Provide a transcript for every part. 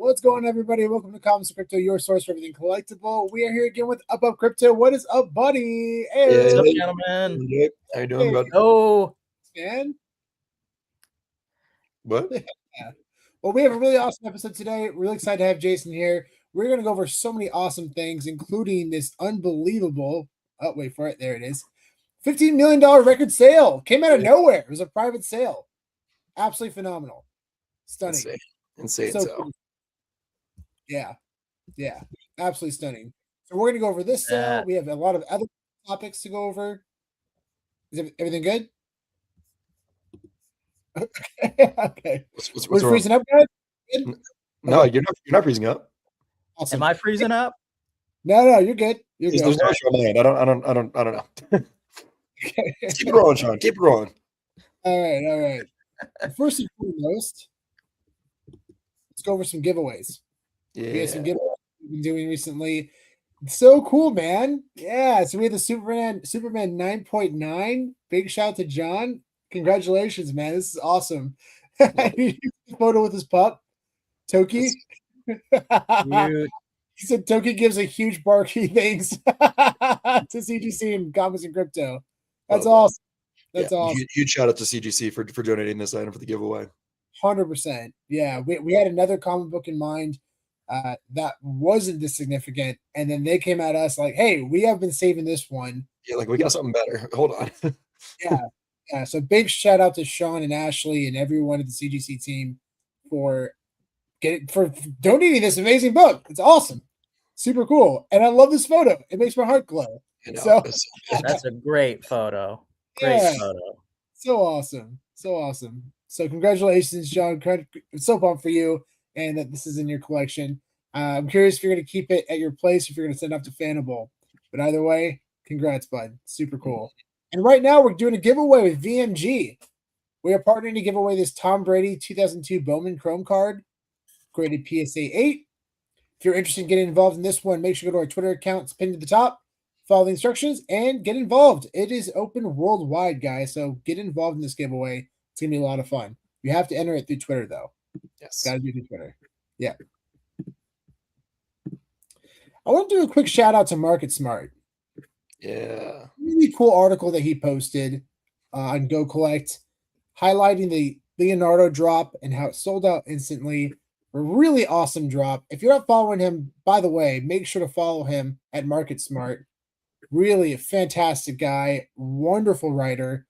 What's going on, everybody? Welcome to Comments of Crypto, your source for everything collectible. We are here again with Up Crypto. What is up, buddy? Hey, what's up, gentlemen? How you doing, bud? Oh, man. What? Yeah. Well, we have a really awesome episode today. Really excited to have Jason here. We're going to go over so many awesome things, including this unbelievable, oh, wait for it, there it is, $15 million record sale. Came out of nowhere. It was a private sale. Absolutely phenomenal. Stunning. Insane. Cool. Yeah, absolutely stunning. So we're going to go over this sale. We have a lot of other topics to go over. Is everything good? Okay. What's freezing up, guys? No, you're not freezing up. Awesome. Am I freezing up? No, you're good. You're good. There's no issue on my end. I don't know. Keep it rolling, Sean. Keep it rolling. All right. First and foremost, let's go over some giveaways. Yeah. We have some giveaways we've been doing recently. So cool, man. Yeah. So we have the Superman 9.9. Big shout out to John. Congratulations, man. This is awesome. Photo with his pup, Toki. He said Toki gives a huge barky thanks to CGC and Comments and Crypto. That's awesome. That's awesome. Huge shout out to CGC for donating this item for the giveaway. 100%. Yeah, we had another comic book in mind that wasn't this significant, and then they came at us like, "Hey, we have been saving this one. Yeah, like we got something better. Hold on." Yeah. So big shout out to Sean and Ashley and everyone at the CGC team for donating this amazing book. It's awesome, super cool, and I love this photo. It makes my heart glow. So that's a great photo. Great photo. So awesome. So congratulations, John. It's so pumped for you, and that this is in your collection. I'm curious if you're going to keep it at your place, if you're going to send it off to Fanable. But either way, congrats, bud. Super cool. And right now, we're doing a giveaway with VMG. We are partnering to give away this Tom Brady 2002 Bowman Chrome card, graded PSA 8. If you're interested in getting involved in this one, make sure to go to our Twitter account. It's pinned to the top. Follow the instructions and get involved. It is open worldwide, guys. So get involved in this giveaway. It's going to be a lot of fun. You have to enter it through Twitter, though. Yes. Got to do through Twitter. Yeah. I want to do a quick shout out to Market Smart. Yeah. Really cool article that he posted on Go Collect, highlighting the Leonardo drop and how it sold out instantly. A really awesome drop. If you're not following him, by the way, make sure to follow him at Market Smart. Really a fantastic guy, wonderful writer.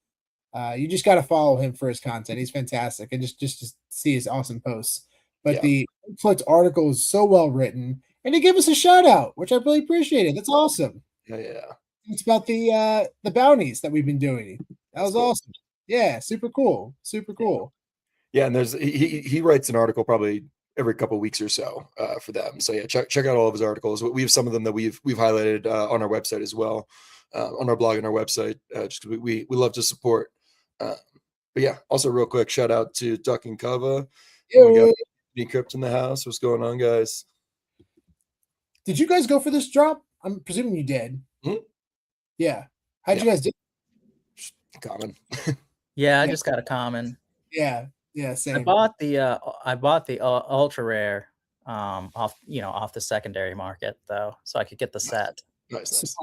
You just got to follow him for his content. He's fantastic, and just to see his awesome posts. But the Collect article is so well written, and he gave us a shout out, which I really appreciated. That's awesome. Yeah. It's about the bounties that we've been doing. That was awesome. Yeah, super cool. Yeah, and he writes an article probably every couple of weeks or so for them. So yeah, check out all of his articles. We have some of them that we've highlighted on our website as well, on our blog and our website. Just because we love to support. But yeah, also real quick, shout out to Duck and Kava. We got Decrypt in the house. What's going on, guys? Did you guys go for this drop? I'm presuming you did. Mm-hmm. Yeah. How'd you guys do? Common. Yeah, I just got a common. Yeah, same. I bought the ultra rare off the secondary market though, so I could get the set. Nice.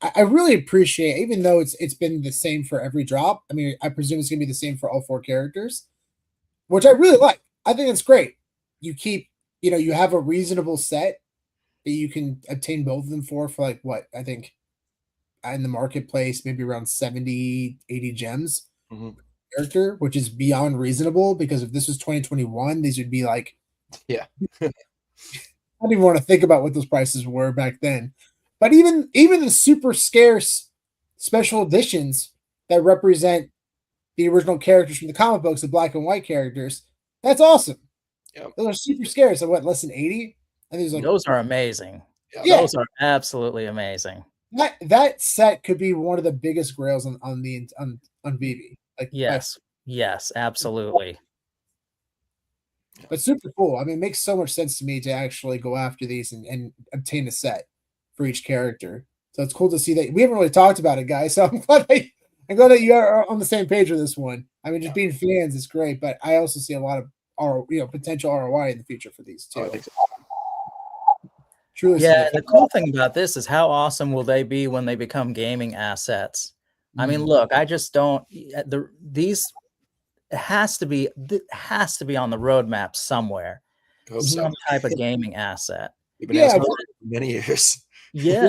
I really appreciate, even though it's been the same for every drop. I mean, I presume it's gonna be the same for all 4 characters, which I really like. I think it's great. You keep, you have a reasonable set that you can obtain both of them for like what I think in the marketplace, maybe around 70, 80 gems per character, which is beyond reasonable, because if this was 2021, these would be like, I don't even want to think about what those prices were back then. But even the super scarce special editions that represent the original characters from the comic books, the black and white characters, that's awesome. Yeah. Those are super scarce. So what, less than 80? I think those are amazing. Yeah. Those are absolutely amazing. That set could be one of the biggest grails on VeVe. Like, yes, absolutely. But super cool. I mean, it makes so much sense to me to actually go after these and obtain a set for each character. So it's cool to see that. We haven't really talked about it, guys. So I'm glad that you are on the same page with this one. I mean, just being fans is great, but I also see a lot of potential ROI in the future for these Oh, too. I think so. Truly Yeah, significant. the cool thing about this is how awesome will they be when they become gaming assets? I mean, look, I just don't these it has to be on the roadmap somewhere. I hope so. Some type of gaming asset. We've been Yeah, asking but- for many years. Yeah.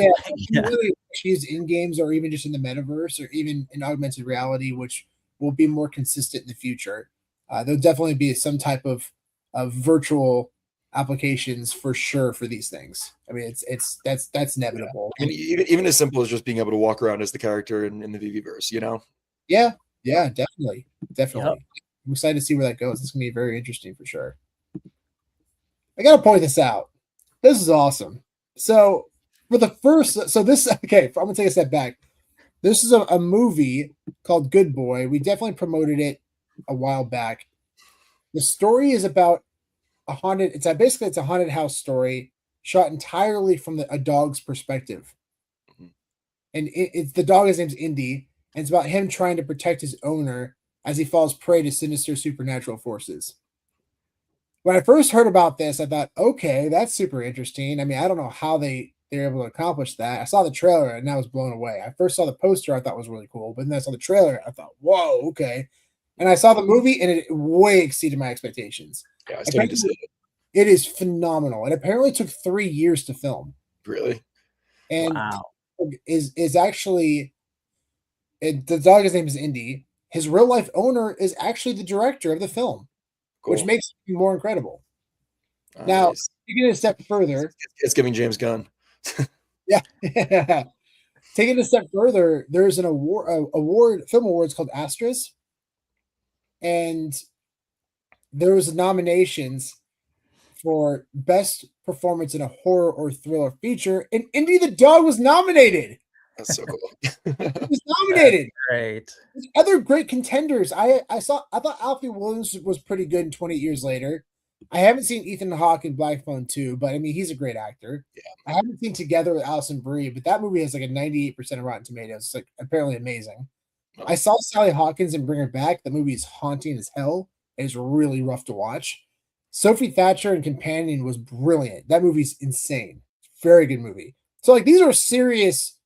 Yeah, really used in games or even just in the metaverse or even in augmented reality, which will be more consistent in the future. There'll definitely be some type of virtual applications for sure for these things. I mean, that's inevitable. I mean, even as simple as just being able to walk around as the character in the VeVe-verse, you know? Yeah, definitely. I'm excited to see where that goes. It's gonna be very interesting for sure. I gotta point this out. This is awesome. So for the first, so this okay, I'm gonna take a step back. This is a movie called Good Boy. We definitely promoted it a while back. The story is about a haunted. It's a haunted house story shot entirely from a dog's perspective, and it's the dog. His name's Indy, and it's about him trying to protect his owner as he falls prey to sinister supernatural forces. When I first heard about this, I thought, okay, that's super interesting. I mean, I don't know how they're able to accomplish that. I saw the trailer and I was blown away. I first saw the poster, I thought was really cool, but then I saw the trailer, I thought, whoa, okay. And I saw the movie and it way exceeded my expectations. Yeah, I still need to see it. It is phenomenal. It apparently took 3 years to film. Really? And Wow. is actually the dog's name is Indy. His real life owner is actually the director of the film, Cool. which makes it more incredible. Now, Nice. taking it a step further, It's giving James Gunn. yeah. Taking it a step further, there's an film awards called Astras, and there was nominations for best performance in a horror or thriller feature, and Indy the dog was nominated. That's so cool. He was nominated. Great. There's other great contenders. I thought Alfie Williams was pretty good in 20 Years Later. I haven't seen Ethan Hawke in Black Phone 2, but I mean, he's a great actor. Yeah. I haven't seen Together with Alison Brie, but that movie has like a 98% of Rotten Tomatoes. It's like apparently amazing. Oh. I saw Sally Hawkins and Bring Her Back. The movie is haunting as hell. It's really rough to watch. Sophie Thatcher and Companion was brilliant. That movie's insane. Very good movie. So like these are serious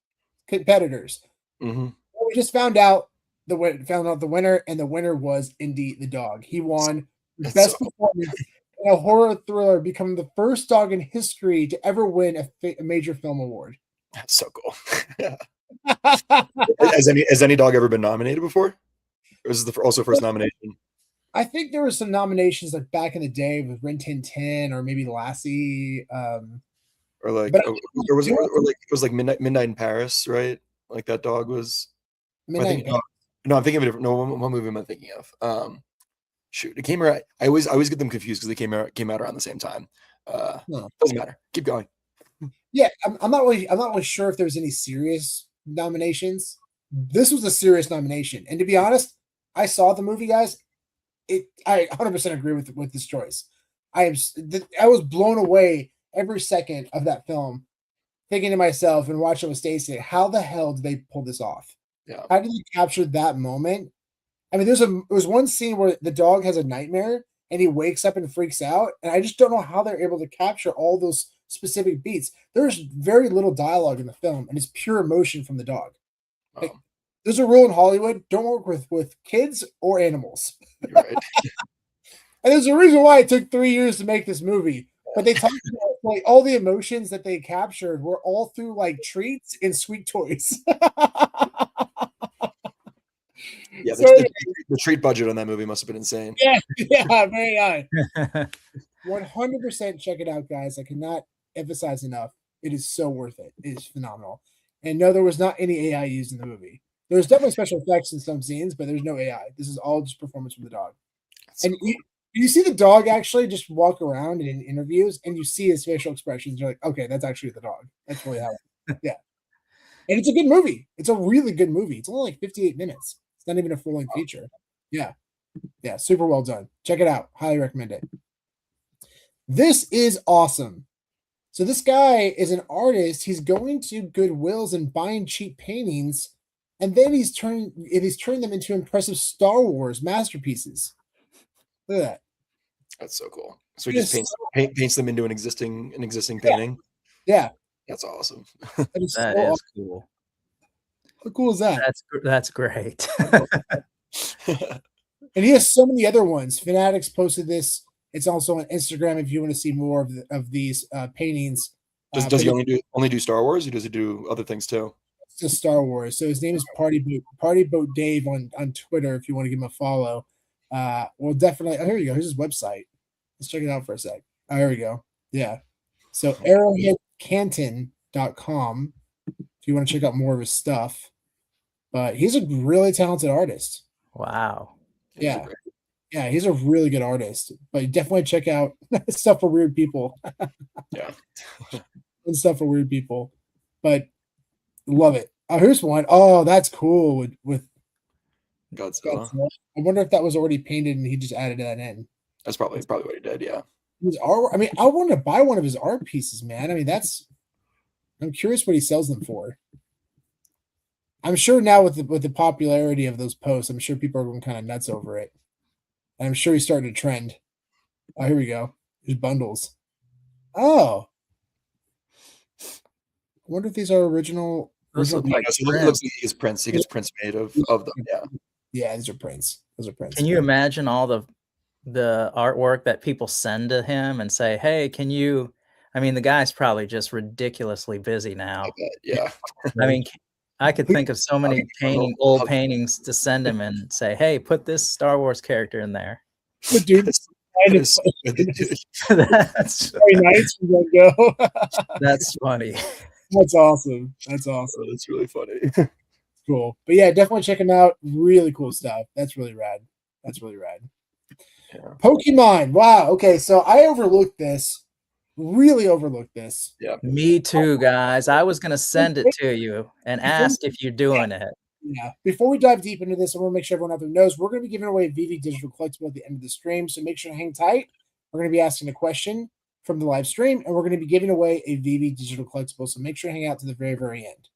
competitors. Mm-hmm. We just found out the winner, and the winner was Indy the dog. He won That's best so performance in a horror thriller, becoming the first dog in history to ever win a major film award. That's so cool. Has any dog ever been nominated before? Or is this also first nomination? I think there were some nominations like back in the day with Rin Tin Tin or maybe Lassie. Or like, But- or was it was like Midnight in Paris, right? Like that dog was. Midnight Paris. No, I'm thinking of a different. No, what movie am I thinking of? Shoot, it came out. I always get them confused because they came out around the same time. No. Doesn't matter. Keep going. Yeah, I'm not really sure if there's any serious nominations. This was a serious nomination, and to be honest, I saw the movie, guys. I 100% agree with this choice. I was blown away every second of that film, thinking to myself and watching with Stacey, how the hell did they pull this off? Yeah. How did they capture that moment? I mean, there was one scene where the dog has a nightmare and he wakes up and freaks out, and I just don't know how they're able to capture all those specific beats. There's very little dialogue in the film, and it's pure emotion from the dog. Like, there's a rule in Hollywood: don't work with kids or animals. You're right. And there's a reason why it took 3 years to make this movie. But they talked about like all the emotions that they captured were all through like treats and sweet toys. Yeah, So, the treat budget on that movie must have been insane. yeah, very high. 100% check it out, guys. I cannot emphasize enough. It is so worth it. It is phenomenal. And no, there was not any AI used in the movie. There was definitely special effects in some scenes, but there's no AI. This is all just performance from the dog. That's so And cool. you see the dog actually just walk around in interviews, and you see his facial expressions. You're like, okay, that's actually the dog. That's really how. Yeah, and it's a good movie. It's a really good movie. It's only like 58 minutes. It's not even a full length feature. Yeah, super well done. Check it out. Highly recommend it. This is awesome. So this guy is an artist. He's going to Goodwills and buying cheap paintings, and then he's turning them into impressive Star Wars masterpieces. Look at that. That's so cool. So he just paints them into an existing painting. Yeah, That's awesome. that is That so is awesome. cool. How cool is that? That's great. And he has so many other ones. Fanatics posted this. It's also on Instagram if you want to see more of these paintings. Does he only do Star Wars, or does he do other things too? It's just Star Wars. So his name is Party Boat Dave on Twitter if you want to give him a follow. Well, definitely. Oh, here you go. Here's his website. Let's check it out for a sec. Oh, here we go. Yeah. So arrowheadcanton.com if you want to check out more of his stuff. But he's a really talented artist. Wow. Yeah. Yeah, he's a really good artist. But definitely check out stuff for weird people. Yeah. And stuff for weird people. But love it. Oh, here's one. Oh, that's cool with Godzilla. I wonder if that was already painted and he just added that in. That's probably what he did. Yeah. His art, I mean, I want to buy one of his art pieces, man. I mean, I'm curious what he sells them for. I'm sure now with the popularity of those posts, I'm sure people are going kind of nuts over it. And I'm sure he's starting to trend. Oh, here we go. There's bundles. Oh. I wonder if these are original. Those look Yeah, like so it looks like his prints. He gets prints made of them. Yeah. Yeah, these are prints. Those are prints. Can you imagine all the artwork that people send to him and say, "Hey, can you?" I mean, the guy's probably just ridiculously busy now. Yeah. I mean, I could think of so many old paintings to send him and say, "Hey, put this Star Wars character in there." But dude, That's very nice. Go. That's funny. That's awesome. That's awesome. That's really funny. Cool. But yeah, definitely check him out. Really cool stuff. That's really rad. That's really rad. Yeah. Pokemon. Wow. Okay, so I overlooked this. Really overlooked this. Yeah. Me too, guys. I was going to send it to you and ask if you're doing it. Yeah. Before we dive deep into this, I want to make sure everyone out there knows we're going to be giving away a VeVe digital collectible at the end of the stream. So make sure to hang tight. We're going to be asking a question from the live stream, and we're going to be giving away a VeVe digital collectible. So make sure to hang out to the very, very end.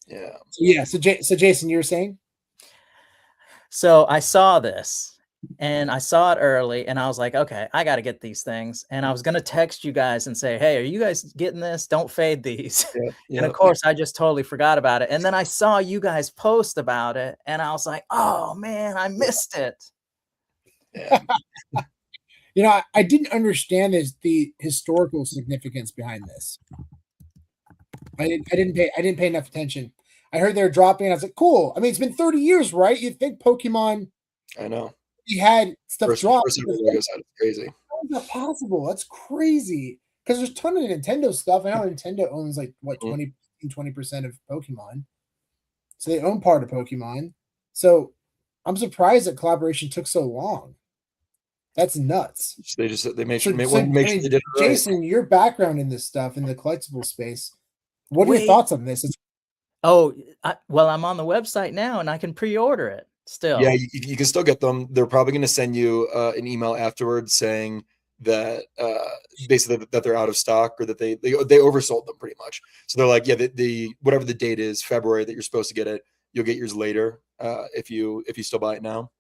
Yeah. So Jason, you were saying? So I saw this and I saw it early and I was like, okay, I got to get these things. And I was going to text you guys and say, hey, are you guys getting this? Don't fade these. Yeah. And of course, I just totally forgot about it. And then I saw you guys post about it and I was like, oh man, I missed it. Yeah. You know, I didn't understand the historical significance behind this. I didn't pay enough attention. I heard they were dropping, and I was like, cool. I mean, it's been 30 years, right? You'd think Pokemon. I know. We had stuff dropped. It's crazy. How is that possible? That's crazy. Because there's a ton of Nintendo stuff. I know Nintendo owns like what 20% of Pokemon. So they own part of Pokemon. So I'm surprised that collaboration took so long. That's nuts. They make sure they did it right. Jason, your background in this stuff in the collectible space. What are your thoughts on this? Well, I'm on the website now and I can pre-order it still. Yeah, you can still get them. They're probably going to send you an email afterwards saying that basically that they're out of stock or that they oversold them pretty much. So they're like, yeah, the whatever the date is, February that you're supposed to get it, you'll get yours later if you still buy it now.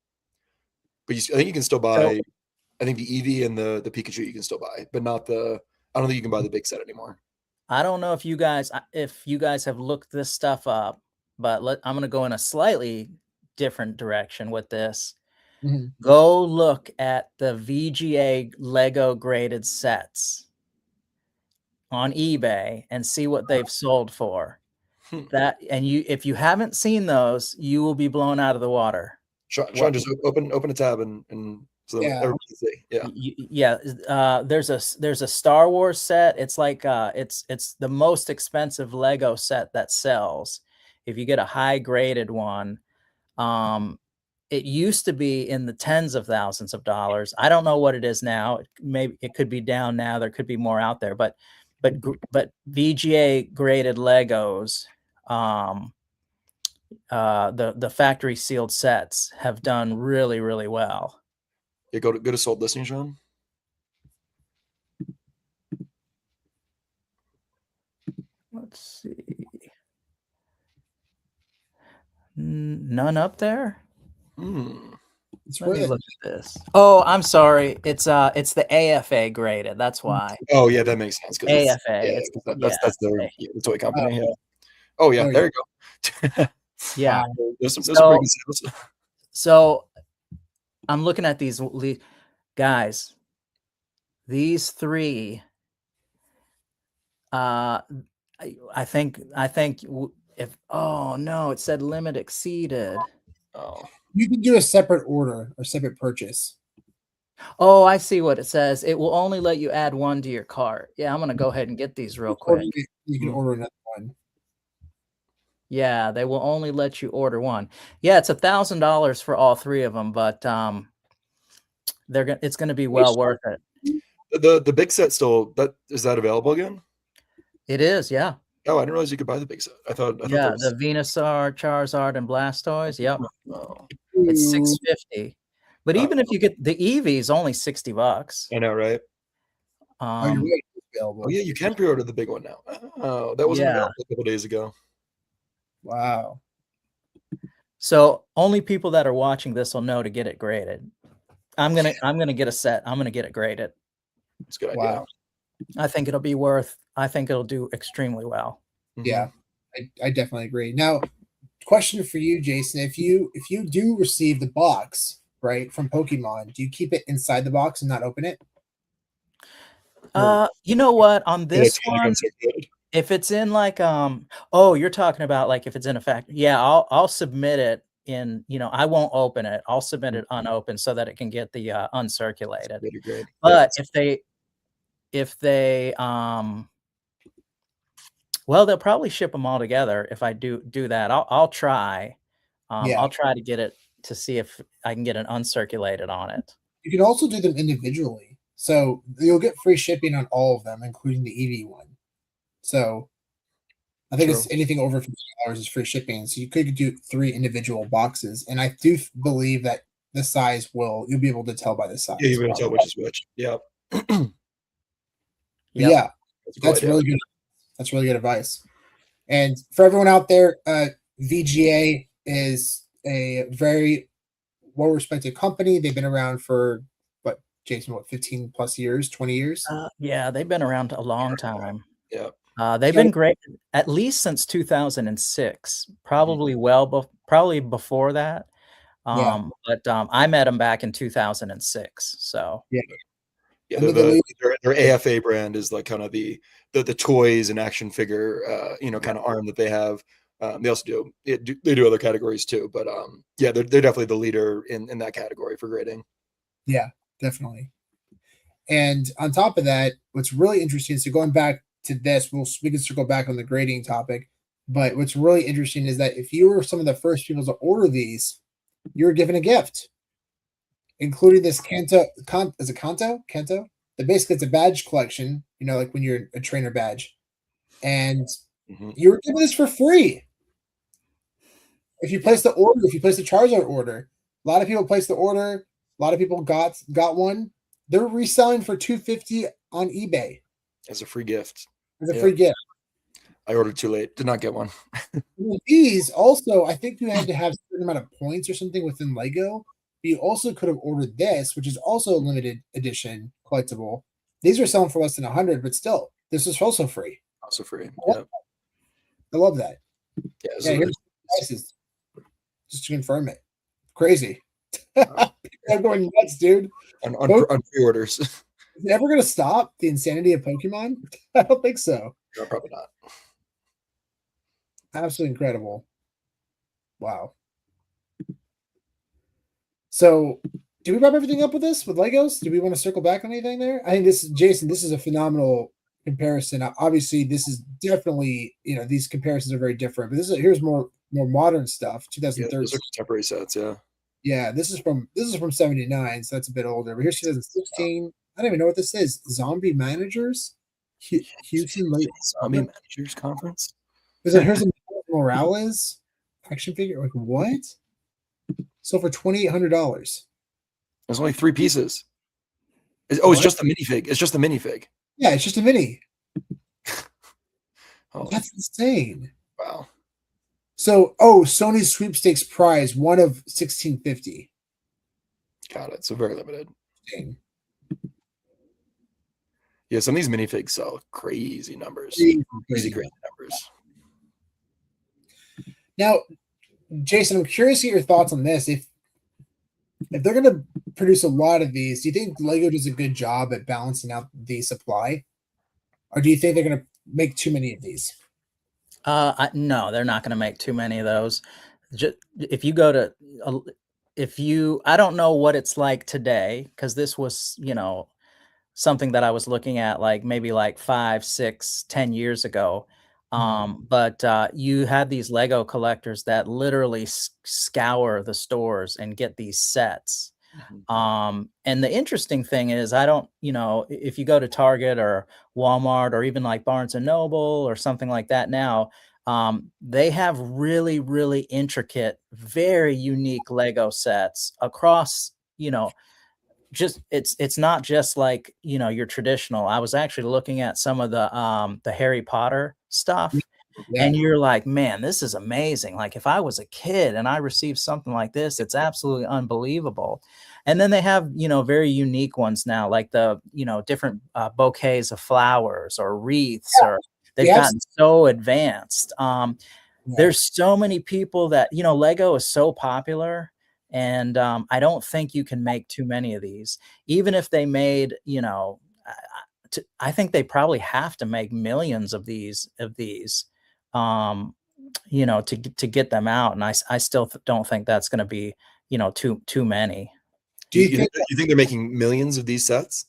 But I think you can still buy. I think the Eevee and the Pikachu you can still buy, but not the. I don't think you can buy the big set anymore. I don't know if you guys have looked this stuff up, but I'm going to go in a slightly different direction with this. Mm-hmm. Go look at the VGA Lego graded sets on eBay and see what they've sold for. If you haven't seen those, you will be blown out of the water. Sean, just open a tab and so everybody can see. Yeah. There's a Star Wars set. It's like it's the most expensive Lego set that sells. If you get a high graded one, it used to be in the tens of thousands of dollars. I don't know what it is now. Maybe it could be down now. There could be more out there, but VGA graded Legos, the factory sealed sets have done really, really well. Yeah, go to sold listing, Sean. Let's see. None up there. It's Let me worth look it. at this. Oh, I'm sorry. It's the AFA graded. That's why. Oh yeah, that makes sense because AFA. yeah, It's that's their AFA. the toy company. Oh, Yeah. Oh yeah, there there you you go. Yeah. Wow. There's some pretty So good sales. so I'm looking at these guys. These three. I think if oh no, it said limit exceeded. Oh, You can do a separate order or separate purchase. Oh, I see what it says. It will only let you add one to your cart. Yeah, I'm gonna go ahead and get these real quick. You can order another one. Yeah, they will only let you order one. Yeah, it's $1,000 for all three of them, but it's gonna be well worth it. the big set still is that available again? It is, yeah. Oh, I didn't realize you could buy the big set. I thought Yeah, there was. the Venusaur, Charizard, and Blastoise. Yep. Oh, It's Ooh. $650. But even if you get the Eevee is only $60. I know, right? Oh, you're right. It's available. Oh yeah, you can pre-order the big one now. Oh, that wasn't Yeah. available a couple days ago. Wow. So only people that are watching this will know to get it graded. I'm gonna get a set. I'm gonna get it graded. It's a good idea. Wow. I think it'll be worth. I think it'll do extremely well. Yeah, I definitely agree. Now, question for you, Jason: if you do receive the box right from Pokemon, do you keep it inside the box and not open it? You know what? On Yeah, this it's kinda one, so good. if it's in like oh, you're talking about like if it's in a factory. Yeah, I'll submit it in, I won't open it. I'll submit it unopened so that it can get the uncirculated. Really great. But if they well, they'll probably ship them all together if I do that. I'll try. Yeah. I'll try to get it to see if I can get an uncirculated on it. You can also do them individually, so you'll get free shipping on all of them, including the EV one. So I think it's anything over $50 is free shipping. So you could do 3 individual boxes, and I do believe that the size you'll be able to tell by the size. Yeah, you'll be able to tell which is which. Yeah. Yeah, that's really good. That's really good advice. And for everyone out there, VGA is a very well-respected company. They've been around for Jason, 15 plus years, 20 years? Yeah, they've been around a long time. Yeah. They've been great at least since 2006, probably probably before that. But I met them back in 2006. So yeah. Yeah, their AFA brand is like kind of the toys and action figure kind of arm that they have. They also do other categories too, but yeah, they're definitely the leader in that category for grading. Yeah, definitely. And on top of that, what's really interesting, so going back to this, we can circle back on the grading topic, but what's really interesting is that if you were some of the first people to order these, you were given a gift, including this is it Kanto? That basically it's a badge collection, like when you're a trainer badge. And you were given this for free. If you place the order, if you place the Charizard order, a lot of people placed the order, a lot of people got one. They're reselling for $250 on eBay as a free gift. As a free gift. I ordered too late. Did not get one. These also, I think you had to have a certain amount of points or something within Lego. But you also could have ordered this, which is also a limited edition collectible. These are selling for less than 100, but still, this is also free. Also free. I love that. Yeah, here's the prices. Just to confirm it. Crazy. I'm going nuts, dude. On pre-orders. Is it ever going to stop the insanity of Pokemon? I don't think so. No, probably not. Absolutely incredible. Wow. So, do we wrap everything up with this with Legos? Do we want to circle back on anything there? I think Jason, this is a phenomenal comparison. Obviously, this is definitely, these comparisons are very different, but here's more modern stuff. 2013. Yeah, those are contemporary sets, yeah. Yeah, this is from 79, so that's a bit older. But here's 2016. I don't even know what this is. Zombie Managers? Houston Late Zombie Managers Conference? Here's a Morales action figure. Like, what? So for $2,800. There's only 3 pieces. It's just a minifig. It's just a minifig. Yeah, it's just a mini. Oh, that's insane. Wow. So, Sony's sweepstakes prize, one of 1650. Got it. So very limited. Dang. Yeah, some of these minifigs sell crazy numbers. Crazy numbers. Now, Jason, I'm curious to get your thoughts on this. If they're going to produce a lot of these, do you think Lego does a good job at balancing out the supply, or do you think they're going to make too many of these? No, they're not going to make too many of those. Just, if you go to, I don't know what it's like today, because this was, something that I was looking at like maybe like 5, 6, 10 years ago. But you had these Lego collectors that literally scour the stores and get these sets. And the interesting thing is, I don't, if you go to Target or Walmart or even like Barnes and Noble or something like that now, they have really, really intricate, very unique Lego sets across, just it's not just like, your traditional. I was actually looking at some of the Harry Potter stuff. Yeah. And you're like, man, this is amazing. Like if I was a kid and I received something like this, it's absolutely unbelievable. And then they have, very unique ones now, like the, different bouquets of flowers or wreaths, or they've gotten so advanced. There's so many people that, Lego is so popular. And I don't think you can make too many of these, even if they made, I think they probably have to make millions of these, to get them out. And I still don't think that's going to be, too many. Do you think they're making millions of these sets?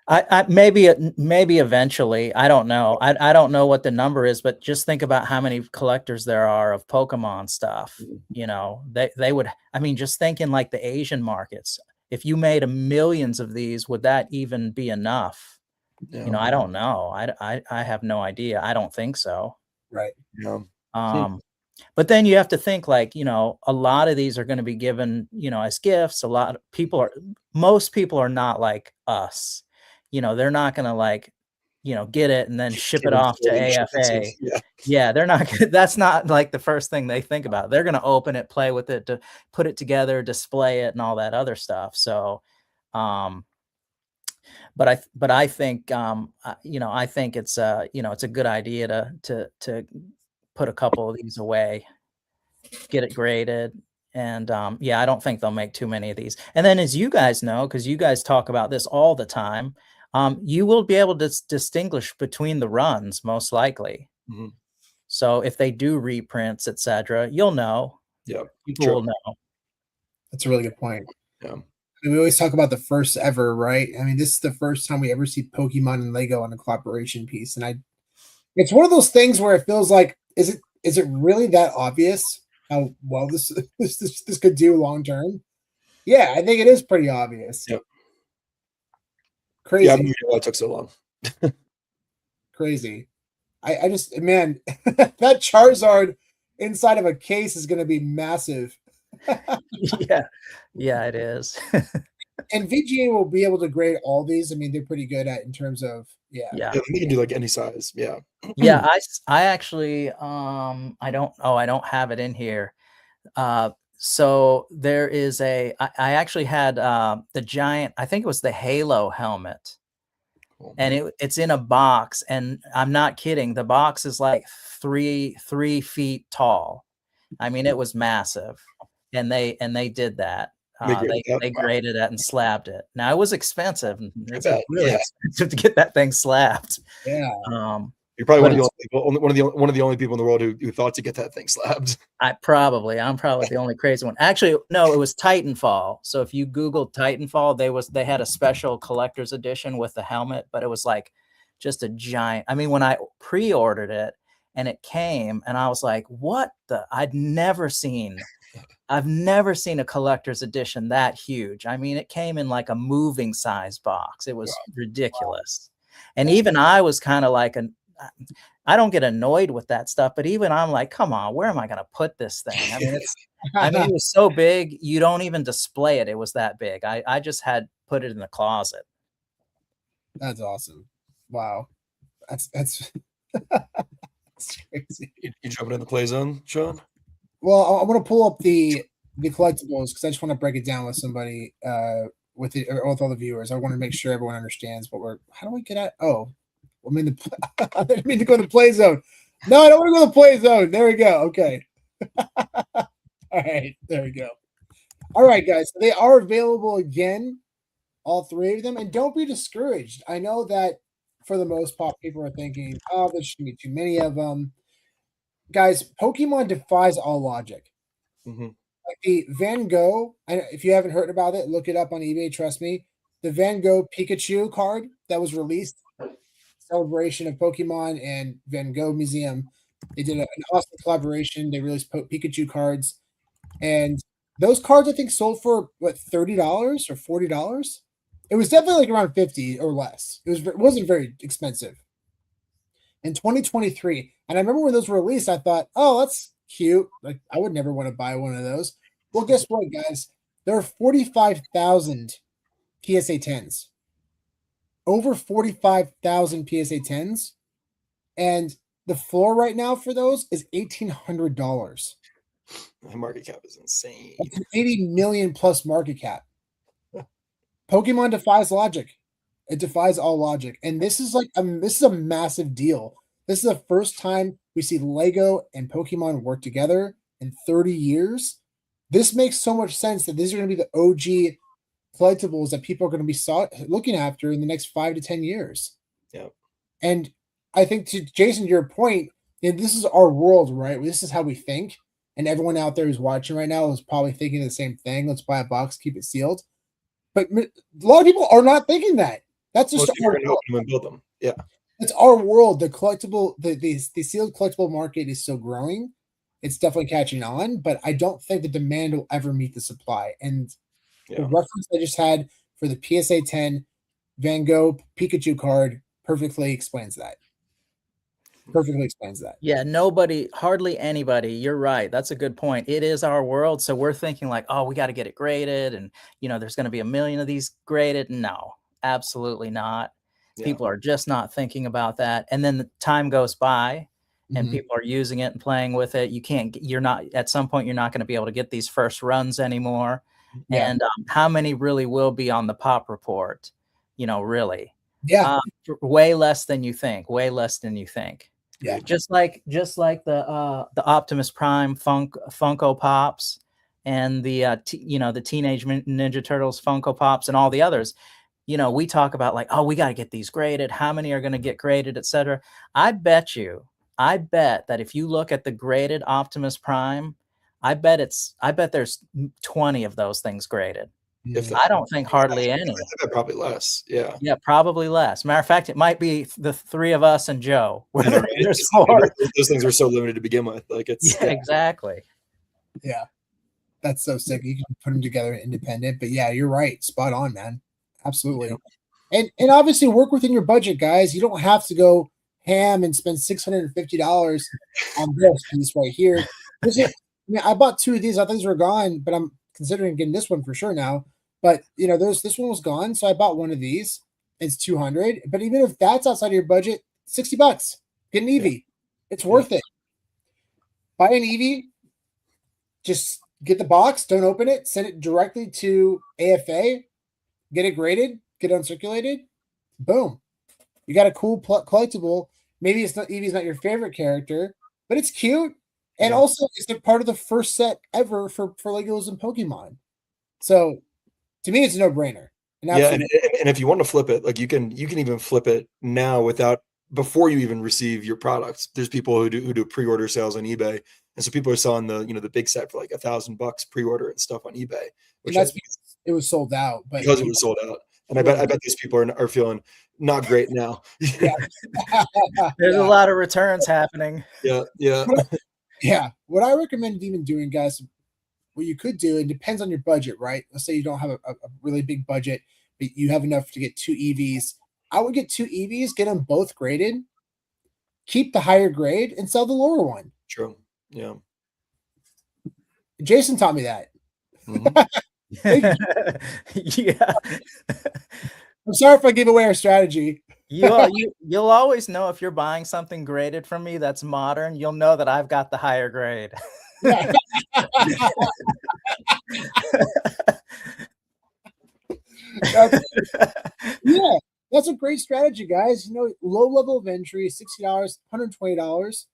I maybe eventually. I don't know. I don't know what the number is, but just think about how many collectors there are of Pokemon stuff. They would, I mean, just thinking like the Asian markets, if you made millions of these, would that even be enough? Yeah. I don't know. I have no idea. I don't think so. Right. Yeah. But then you have to think like, a lot of these are going to be given, as gifts. Most people are not like us. They're not going to like, get it and then ship it off to AFA. Yeah, they're not. That's not like the first thing they think about. They're going to open it, play with it, to put it together, display it, and all that other stuff. So, but I think, I think it's it's a good idea to put a couple of these away, get it graded. And yeah, I don't think they'll make too many of these. And then, as you guys know, because you guys talk about this all the time, you will be able to distinguish between the runs, most likely. So if they do reprints, etc., you'll know. Yeah, people will know. That's a really good point. Yeah. We always talk about the first ever, right? I mean, this is the first time we ever see Pokemon and Lego on a collaboration piece, and it's one of those things where it feels like, is it really that obvious how well this could do long term? Yeah, I think it is pretty obvious. Yep. Crazy. Yeah, I don't know why it took so long. Crazy. I just, man, that Charizard inside of a case is going to be massive. Yeah, it is. And VGA will be able to grade all these. I mean, they're pretty good at in terms of Yeah, they can do like any size. Yeah. Yeah, I actually I don't have it in here. So there is I actually had the giant, I think it was the Halo helmet. Cool. And it's in a box, and I'm not kidding. The box is like 3 feet tall. I mean, it was massive. And they did that. They graded it and slabbed it. Now it was expensive. It's really expensive to get that thing slabbed. Yeah. You're probably one of the only people in the world who thought to get that thing slabbed. I'm probably the only crazy one. Actually, no, it was Titanfall. So if you Googled Titanfall, they had a special collector's edition with the helmet, but it was like just a giant. I mean, when I pre-ordered it and it came, and I was like, what the? I've never seen a collector's edition that huge. I mean, it came in like a moving size box. It was ridiculous. And even I was kind of like I don't get annoyed with that stuff, but even I'm like, come on, where am I going to put this thing? I mean, it was so big, you don't even display it. It was that big. I just had put it in the closet. That's awesome. Wow. That's that's crazy. You jumping in the play zone, Sean? Well, I'm going to pull up the the collectibles, because I just want to break it down with somebody, with all the viewers. I want to make sure everyone understands what we're. How do we get at? Oh, I'm in the. I didn't mean to go to the play zone. No, I don't want to go to the play zone. There we go. Okay. All right. There we go. All right, guys. They are available again, all three of them, and don't be discouraged. I know that for the most part, people are thinking, "Oh, there's gonna be too many of them." Guys, Pokemon defies all logic. Mm-hmm. Like the Van Gogh, if you haven't heard about it, look it up on eBay. Trust me. The Van Gogh Pikachu card that was released, celebration of Pokemon and Van Gogh Museum. They did an awesome collaboration. They released Pikachu cards, and those cards I think sold for what $30 or $40. It was definitely like around 50 or less. It wasn't very expensive. In 2023, and I remember when those were released, I thought, oh, that's cute. Like I would never want to buy one of those. Well, guess what, guys? There are 45,000 PSA 10s. Over 45,000 PSA 10s. And the floor right now for those is $1,800. The market cap is insane. That's an 80 million plus market cap. Pokemon defies logic. It defies all logic. And this is like this is a massive deal. This is the first time we see Lego and Pokemon work together in 30 years. This makes so much sense that these are going to be the OG collectibles that people are going to be looking after in the next 5 to 10 years. Yeah. And I think to Jason, your point, this is our world, right? This is how we think. And everyone out there who's watching right now is probably thinking the same thing. Let's buy a box, keep it sealed. But a lot of people are not thinking that. That's just Most people are going to open them and build them. Yeah. It's our world. The collectible, the sealed collectible market is still growing. It's definitely catching on, but I don't think the demand will ever meet the supply. And the reference I just had for the PSA 10 Van Gogh Pikachu card perfectly explains that. Perfectly explains that. Yeah, hardly anybody. You're right. That's a good point. It is our world. So we're thinking like, oh, we got to get it graded. And, there's going to be 1 million of these graded. No, absolutely not. Yeah. People are just not thinking about that. And then the time goes by and people are using it and playing with it. At some point, you're not going to be able to get these first runs anymore. Yeah. And how many really will be on the pop report? Really? Yeah. Way less than you think. Way less than you think. Yeah. Just like the Optimus Prime Funko Pops and the Teenage Ninja Turtles Funko Pops and all the others. We talk about like, oh, we got to get these graded. How many are going to get graded, etc. I bet that if you look at the graded Optimus Prime, I bet there's 20 of those things graded. I don't think hardly any. Probably less. Yeah. Yeah, probably less. Matter of fact, it might be the three of us and Joe. Those things were so limited to begin with. Like exactly. Yeah. That's so sick. You can put them together independent, but yeah, you're right. Spot on, man. Absolutely. Yeah. And obviously work within your budget, guys. You don't have to go ham and spend $650 on this piece right here. I bought 2 of these. I thought these were gone, but I'm considering getting this one for sure now. But this one was gone, so I bought one of these. It's $200. But even if that's outside of your budget, $60. Get an Eevee. It's worth it. Buy an Eevee. Just get the box. Don't open it. Send it directly to AFA. Get it graded. Get it uncirculated. Boom. You got a cool collectible. Maybe Eevee's not your favorite character, but it's cute. And also, it's a part of the first set ever for Legos and Pokemon. So, to me, it's a no-brainer. And if you want to flip it, like you can even flip it now before you even receive your products. There's people who do pre-order sales on eBay, and so people are selling the big set for like $1,000 pre-order and stuff on eBay. Which that's because it was sold out. But because it was sold out, and I bet these people are feeling not great now. There's a lot of returns happening. Yeah. Yeah, what I recommend even doing, guys, what you could do, it depends on your budget, right? Let's say you don't have a really big budget, but you have enough to get 2 EVs. I would get 2 EVs, get them both graded, keep the higher grade, and sell the lower one. True. Yeah. Jason taught me that. Yeah. I'm sorry if I gave away our strategy. You'll always know if you're buying something graded from me that's modern. You'll know that I've got the higher grade. Yeah. Yeah, that's a great strategy, guys. You know, low level of entry, $60, $120.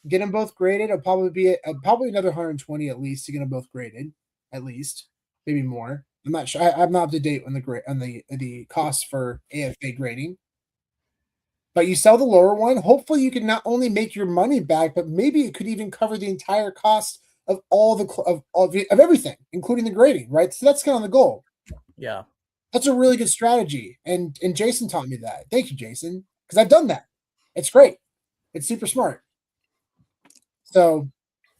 Get them both graded. It'll probably be probably another 120 at least to get them both graded, at least, maybe more. I'm not sure. I'm not up to date on the cost for AFA grading. But you sell the lower one. Hopefully, you can not only make your money back, but maybe it could even cover the entire cost of all the of everything, including the grading. Right. So that's kind of the goal. Yeah. That's a really good strategy. And Jason taught me that. Thank you, Jason, because I've done that. It's great. It's super smart. So,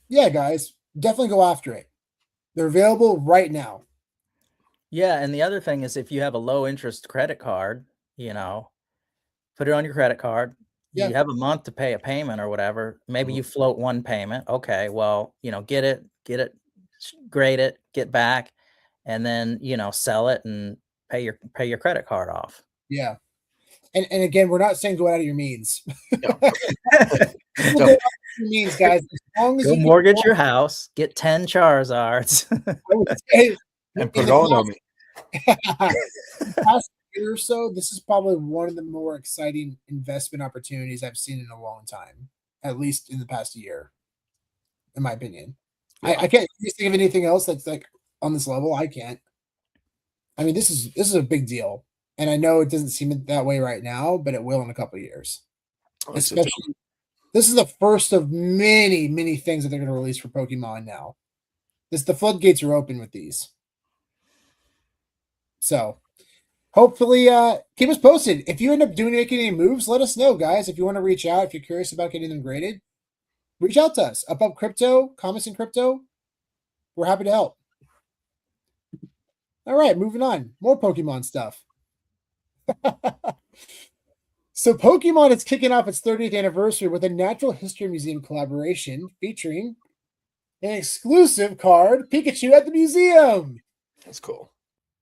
yeah, guys, definitely go after it. They're available right now. Yeah, and the other thing is if you have a low interest credit card, you know, put it on your credit card. Yeah. You have a month to pay a payment or whatever. Maybe you float one payment. Okay, well, you know, get it, grade it, get back, and then, you know, sell it and pay your credit card off. Yeah. And again, we're not saying go out of your means. No. Go out of your means, guys. As long as Go you mortgage your house, get 10 Charizards. I would say And put it all on me. the past year or so, this is probably one of the more exciting investment opportunities I've seen in a long time, at least in the past year, in my opinion. Yeah. I can't think of anything else that's like on this level. I can't. I mean, this is a big deal. And I know it doesn't seem that way right now, but it will in a couple of years. Especially, this is the first of many, many things that they're going to release for Pokemon now. The floodgates are open with these. So, hopefully, keep us posted. If you end up making any moves, let us know, guys. If you want to reach out, if you're curious about getting them graded, reach out to us. Up Crypto, Comments in Crypto. We're happy to help. All right, moving on. More Pokemon stuff. So Pokemon is kicking off its 30th anniversary with a Natural History Museum collaboration featuring an exclusive card, Pikachu at the museum. That's cool.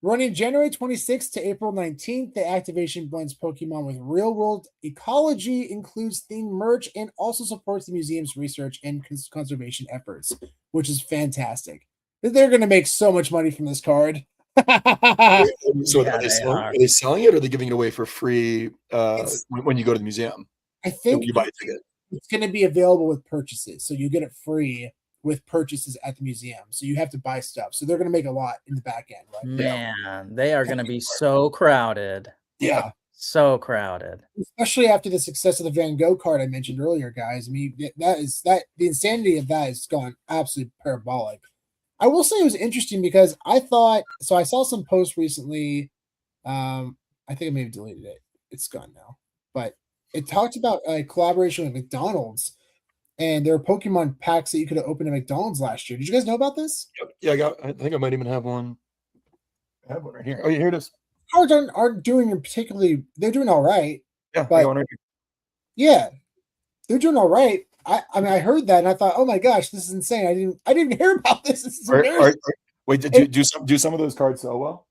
Running January 26th to April 19th, the activation blends Pokemon with real-world ecology, includes themed merch, and also supports the museum's research and conservation efforts, which is fantastic. They're going to make so much money from this card. So Yeah, are they selling it, or are they giving it away for free when you go to the museum? I think you buy a ticket. It's going to be available with purchases, so you get it free with purchases at the museum. So you have to buy stuff. So they're going to make a lot in the back end, right? Man, they are going to be so crowded. Yeah. So crowded. Especially after the success of the Van Gogh card I mentioned earlier, guys. I mean, the insanity of that has gone absolutely parabolic. I will say it was interesting because I saw some posts recently. I think I may have deleted it. It's gone now. But it talked about a collaboration with McDonald's, and there are Pokemon packs that you could have opened at McDonald's last year. Did you guys know about this? Yep. Yeah, I think I might even have one. I have one right here. Oh, yeah, here it is. Cards aren't doing particularly. They're doing all right. Yeah, but I got one right here. Yeah, they're doing all right. I mean, I heard that and I thought, oh my gosh, this is insane. I didn't even hear about this. This is Wait, do some of those cards sell well?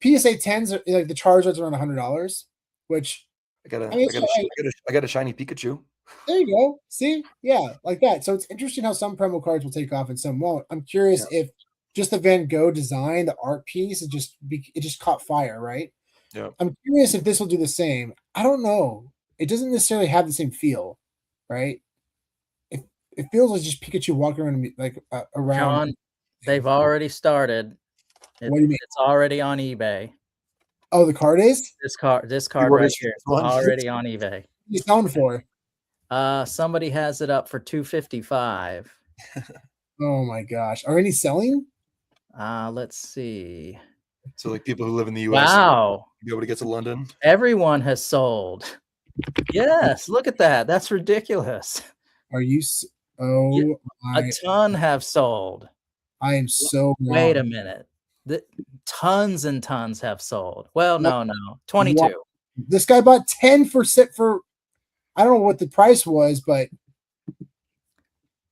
PSA 10s are like the Charizards are around $100, which I got a shiny Pikachu. There you go. See, yeah, like that. So it's interesting how some promo cards will take off and some won't. I'm curious if just the Van Gogh design, the art piece, it just caught fire, right? Yeah. I'm curious if this will do the same. I don't know. It doesn't necessarily have the same feel, right? It feels like just Pikachu walking around around. John, they've already started. What do you mean? It's already on eBay. Oh, the card is? This card right here is already on eBay. What are you selling for? Somebody has it up for $255. Oh my gosh. Are any selling? Let's see. So like people who live in the US, wow, be able to get to London. Everyone has sold. Yes, look at that. That's ridiculous. Are you? Oh, a ton have sold. I am so wrong. Wait a minute. Tons and tons have sold. Well, no, 22. What? This guy bought 10 for I don't know what the price was, but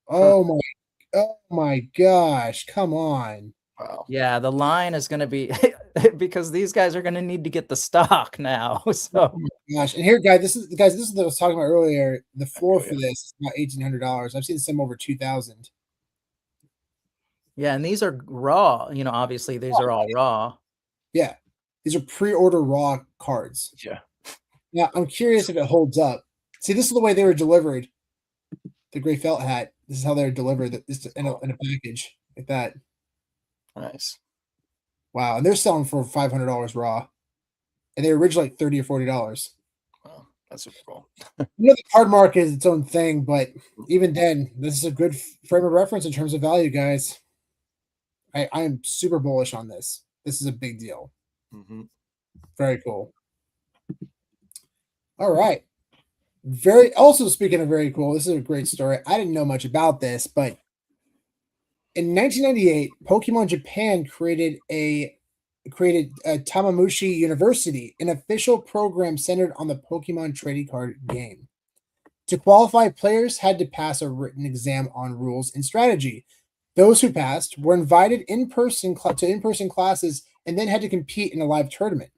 oh my gosh, come on. Wow. Yeah, the line is going to be because these guys are going to need to get the stock now. So, oh my gosh, and here, guys, this is what I was talking about earlier. The floor for this is about $1,800. I've seen some over $2,000. Yeah, and these are raw. You know, obviously these are all raw. Yeah, these are pre-order raw cards. Yeah. Now I'm curious if it holds up. See, this is the way they were delivered. The gray felt hat. This is how they were delivered. This in a package like that. Nice. Wow, and they're selling for $500 raw, and they were originally like $30 or $40. Wow, that's super cool. You know, the card market is its own thing, but even then, this is a good frame of reference in terms of value, guys. I am super bullish on this. This is a big deal. Mm-hmm. Very cool. All right. Also speaking of very cool, this is a great story. I didn't know much about this, but in 1998, Pokemon Japan created a Tamamushi University, an official program centered on the Pokemon trading card game. To qualify, players had to pass a written exam on rules and strategy. Those who passed were invited to in-person classes and then had to compete in a live tournament.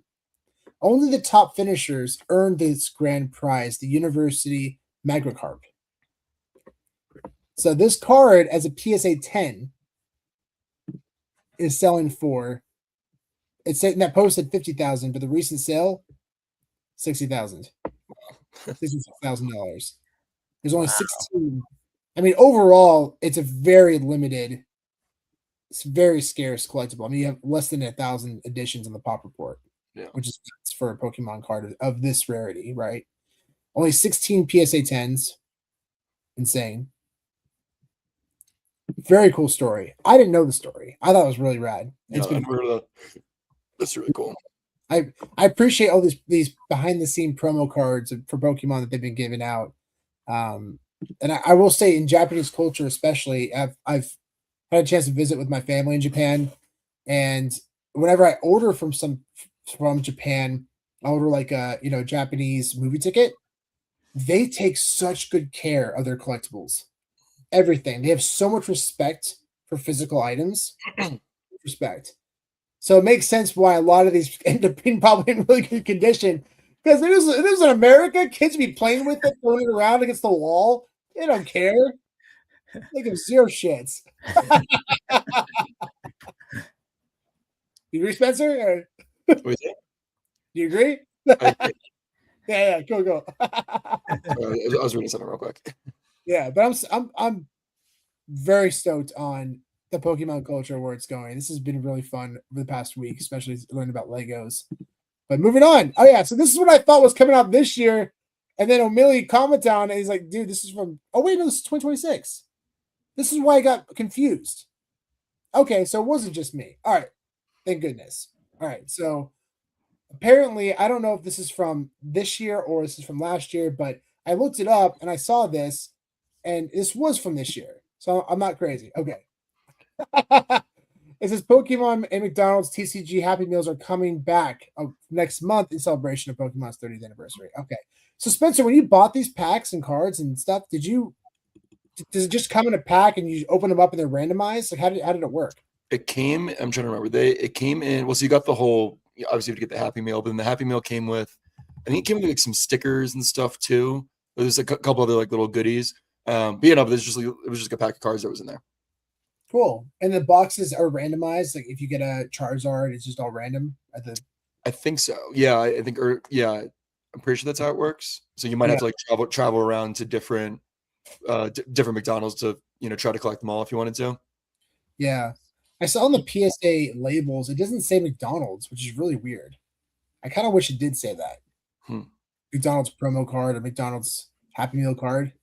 Only the top finishers earned this grand prize, the University Magikarp. So this card, as a PSA 10, is selling for, it's saying that posted 50,000, but the recent sale, 60,000. $66,000. There's only 16. I mean, overall, it's a very limited, it's very scarce collectible. I mean, you have less than 1,000 editions on the pop report, which is for a Pokemon card of this rarity, right? Only 16 PSA 10s. Insane. Very cool story. I didn't know the story. I thought it was really rad. Yeah, I've heard of that. That's really cool. I appreciate all these behind the scene promo cards for Pokemon that they've been giving out. And I will say, in Japanese culture, especially, I've had a chance to visit with my family in Japan, and whenever I order from Japan, I order like a Japanese movie ticket. They take such good care of their collectibles, everything. They have so much respect for physical items, respect. So it makes sense why a lot of these end up being probably in really good condition. Because it is in America, kids be playing with it, throwing it around against the wall. They don't care. They give zero shits. You agree, Spencer? What do you think? Do you agree? Yeah, go. I was reading something real quick. Yeah, but I'm very stoked on the Pokemon culture, where it's going. This has been really fun over the past week, especially learning about Legos. But moving on. Oh yeah, so this is what I thought was coming out this year, and then O'Malley commented on it. He's like, "Dude, this is from." Oh wait, no, this is 2026. This is why I got confused. Okay, so it wasn't just me. All right, thank goodness. All right, so apparently, I don't know if this is from this year or this is from last year, but I looked it up and I saw this, and this was from this year. So I'm not crazy. Okay. It says Pokemon and McDonald's TCG Happy Meals are coming back next month in celebration of Pokemon's 30th anniversary. Okay. So Spencer, when you bought these packs and cards and stuff, does it just come in a pack and you open them up and they're randomized? Like how did it work? It came, I'm trying to remember. It came in, well, so you got the whole, obviously you have to get the Happy Meal, but then the Happy Meal came with, I think it came with like some stickers and stuff too. There's a couple other like little goodies. But yeah, no, but it was just a pack of cards that was in there. Cool. And the boxes are randomized. Like if you get a Charizard, it's just all random at the. I think so. Yeah, I think, or yeah, I'm pretty sure that's how it works. So you might have to like travel around to different McDonald's to try to collect them all if you wanted to. Yeah, I saw on the PSA labels it doesn't say McDonald's, which is really weird. I kind of wish it did say that. McDonald's promo card or McDonald's Happy Meal card.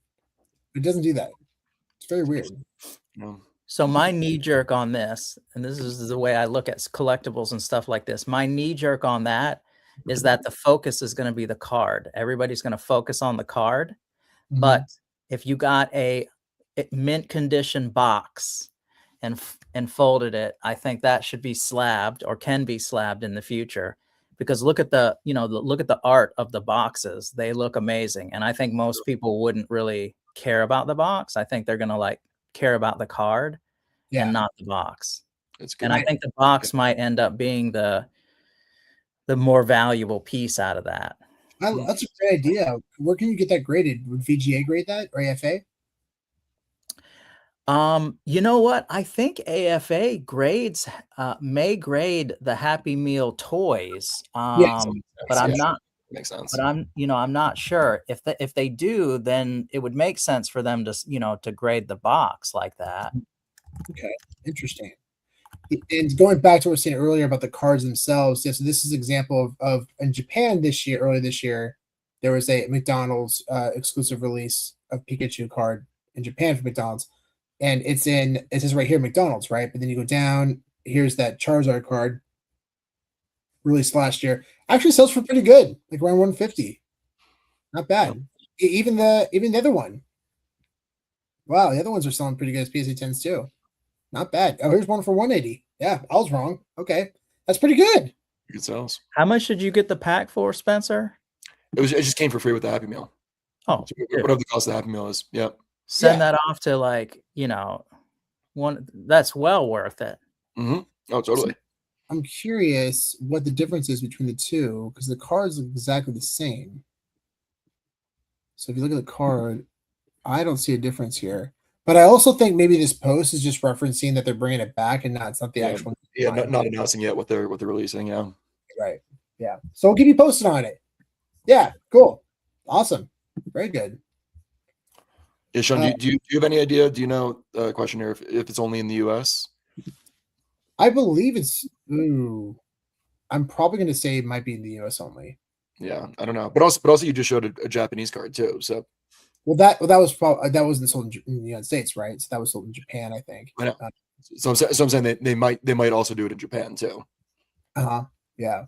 It doesn't do that. It's very weird. No. So my knee jerk on this, and this is the way I look at collectibles and stuff like this, my knee jerk on that is that the focus is going to be the card. Everybody's going to focus on the card. Mm-hmm. But if you got a mint condition box and folded it, I think that should be slabbed or can be slabbed in the future, because look at the art of the boxes. They look amazing. And I think most people wouldn't really care about the box. I think they're going to like care about the card and not the box. That's good. And I think the box might end up being the more valuable piece out of that. That's a great idea. Where can you get that graded? Would VGA grade that or AFA? You know what? I think AFA grades may grade the Happy Meal toys. Yes. But I'm Yeah, not. makes sense. But I'm not sure if they do, then it would make sense for them to, to grade the box like that. Okay, interesting. And going back to what we were saying earlier about the cards themselves, yeah, so this is an example of in Japan earlier this year, there was a McDonald's exclusive release of Pikachu card in Japan for McDonald's. And it says right here, McDonald's, right? But then you go down, here's that Charizard card released last year. Actually sells for pretty good, like around 150. Not bad. Even the other one. Wow, the other ones are selling pretty good as PSA 10s too. Not bad. Oh, here's one for 180. Yeah, I was wrong. Okay. That's pretty good. Good sales. How much did you get the pack for, Spencer? It just came for free with the Happy Meal. Oh, So whatever the cost of the Happy Meal is. Yep. Send that off to one that's well worth it. Mm-hmm. Oh, totally. I'm curious what the difference is between the two because the cards look exactly the same. So if you look at the card, I don't see a difference here. But I also think maybe this post is just referencing that they're bringing it back and it's not the actual. Yeah, not announcing yet what they're releasing. Yeah. Right. Yeah. So we'll keep you posted on it. Yeah. Cool. Awesome. Very good. Yeah, Sean, do you have any idea? Do you know question here if it's only in the US? I believe it's. I'm probably going to say it might be in the US only. Yeah, I don't know, but also you just showed a Japanese card too. So, that was probably that wasn't sold in the United States, right? So that was sold in Japan, I think. I know. So I'm saying they might also do it in Japan too. Yeah.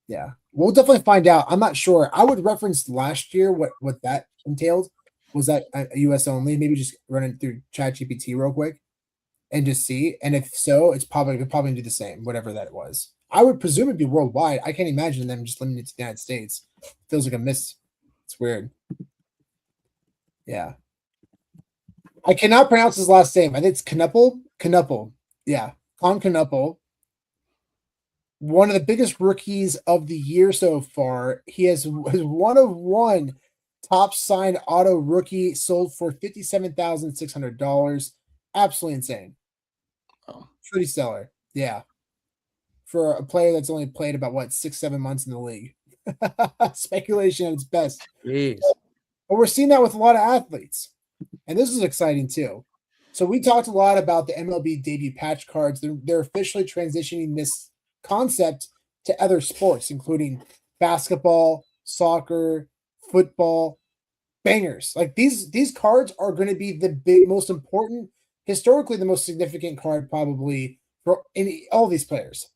Yeah. We'll definitely find out. I'm not sure. I would reference last year what that entailed. Was that a US only? Maybe just run it through ChatGPT real quick and just see. And if so, it's probably do the same, whatever that was. I would presume it'd be worldwide. I can't imagine them just limited to the United States. Feels like a miss. It's weird. Yeah. I cannot pronounce his last name. I think it's Knuppel. Yeah. Con Knuppel. One of the biggest rookies of the year so far. He has one of one top signed auto rookie sold for $57,600. Absolutely insane. Oh. Pretty stellar. Yeah. For a player that's only played about 6-7 months in the league. Speculation at its best. Jeez. But we're seeing that with a lot of athletes. And this is exciting too. So we talked a lot about the MLB debut patch cards. They're officially transitioning this concept to other sports, including basketball, soccer, football, bangers. Like these cards are going to be the most important, historically the most significant card probably for all these players.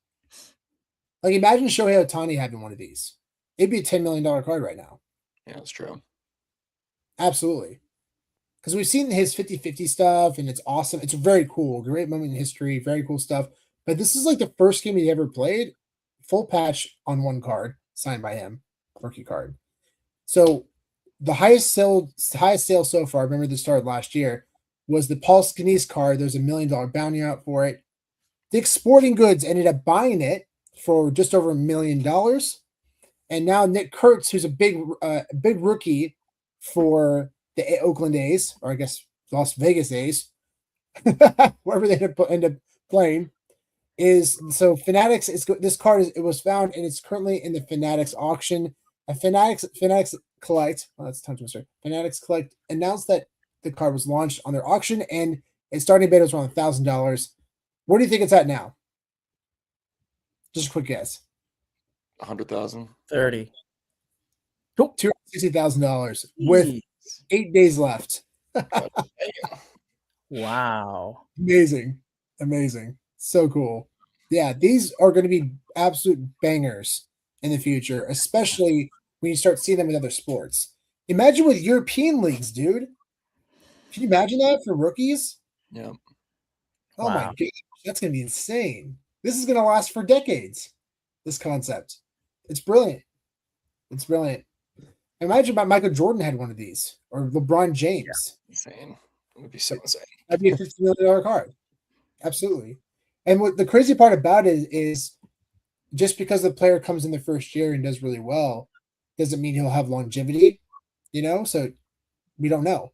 Like imagine Shohei Ohtani having one of these. It'd be a $10 million card right now. Yeah, that's true. Absolutely. Because we've seen his 50-50 stuff, and it's awesome. It's very cool. Great moment in history. Very cool stuff. But this is like the first game he ever played. Full patch on one card, signed by him. Rookie card. So the highest sale so far, I remember this started last year, was the Paul Skenes card. There's $1 million bounty out for it. Dick's Sporting Goods ended up buying it for just over $1 million. And now Nick Kurtz, who's a big rookie for the Oakland A's, or I guess Las Vegas A's, wherever they end up playing, is so Fanatics. This card it was found and it's currently in the Fanatics auction. Fanatics Collect. Well, that's a tongue twister. Fanatics Collect announced that the card was launched on their auction and its starting bid was around $1,000. What do you think it's at now? Just a quick guess. 100,000. 30. $260,000 with 8 days left. Wow. Amazing. So cool. Yeah, these are going to be absolute bangers in the future, especially when you start seeing them in other sports. Imagine with European leagues, dude. Can you imagine that for rookies? Yeah. Oh my gosh, that's going to be insane. This is going to last for decades, this concept. It's brilliant. Imagine if Michael Jordan had one of these, or LeBron James. Yeah, insane. It would be so insane. That'd be a $50 million card. Absolutely. And what the crazy part about it is just because the player comes in the first year and does really well, doesn't mean he'll have longevity, So we don't know.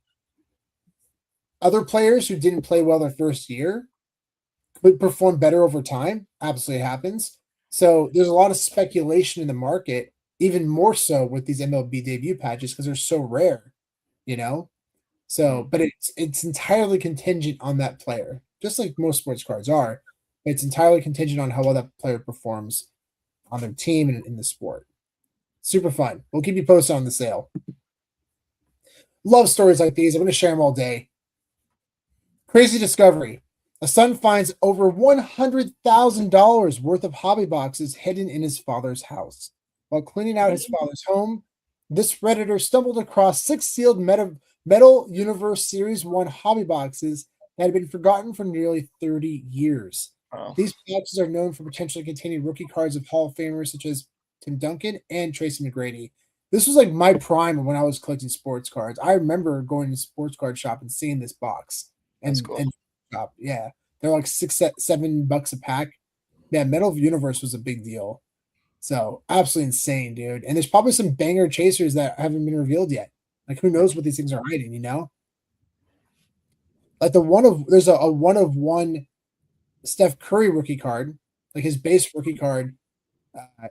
other players who didn't play well their first year could perform better over time. Absolutely happens. So there's a lot of speculation in the market, even more so with these MLB debut patches because they're so rare, you know. So, but it's entirely contingent on that player, just like most sports cards are. It's entirely contingent on how well that player performs on their team and in the sport. Super fun. We'll keep you posted on the sale. Love stories like these. I'm going to share them all day. Crazy discovery. A son finds over $100,000 worth of hobby boxes hidden in his father's house. While cleaning out his father's home, this Redditor stumbled across 6 sealed Metal Universe Series 1 hobby boxes that had been forgotten for nearly 30 years. Wow. These boxes are known for potentially containing rookie cards of Hall of Famers such as Tim Duncan and Tracy McGrady. This was like my prime when I was collecting sports cards. I remember going to the sports card shop and seeing this box. That's cool. And shop. Yeah. They're like $7 a pack. Yeah, Metal Universe was a big deal. So absolutely insane, dude. And there's probably some banger chasers that haven't been revealed yet. Like who knows what these things are hiding, you know? Like there's a one of one Steph Curry rookie card. Like his base rookie card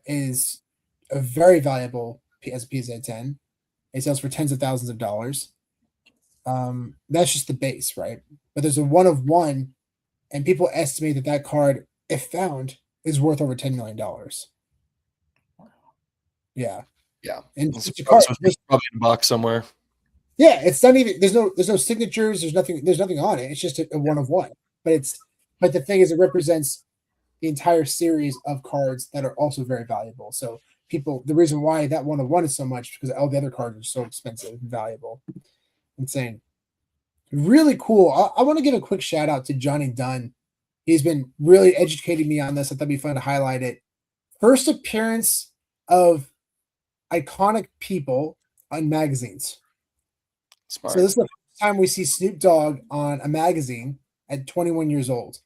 is a very valuable as a PSA 10. It sells for tens of thousands of dollars. That's just the base, right? But there's a one of one, and people estimate that card, if found, is worth over $10 million. Yeah. Yeah. And It's it's a card. probably in a box somewhere. Yeah, it's not even there's no signatures, there's nothing on it. It's just a one of one. But the thing is it represents the entire series of cards that are also very valuable. So the reason why that one of one is so much because all the other cards are so expensive and valuable. Insane. Really cool. I want to give a quick shout out to Johnny Dunn. He's been really educating me on this. I thought it'd be fun to highlight it. First appearance of iconic people on magazines. Smart. So this is the first time we see Snoop Dogg on a magazine at 21 years old.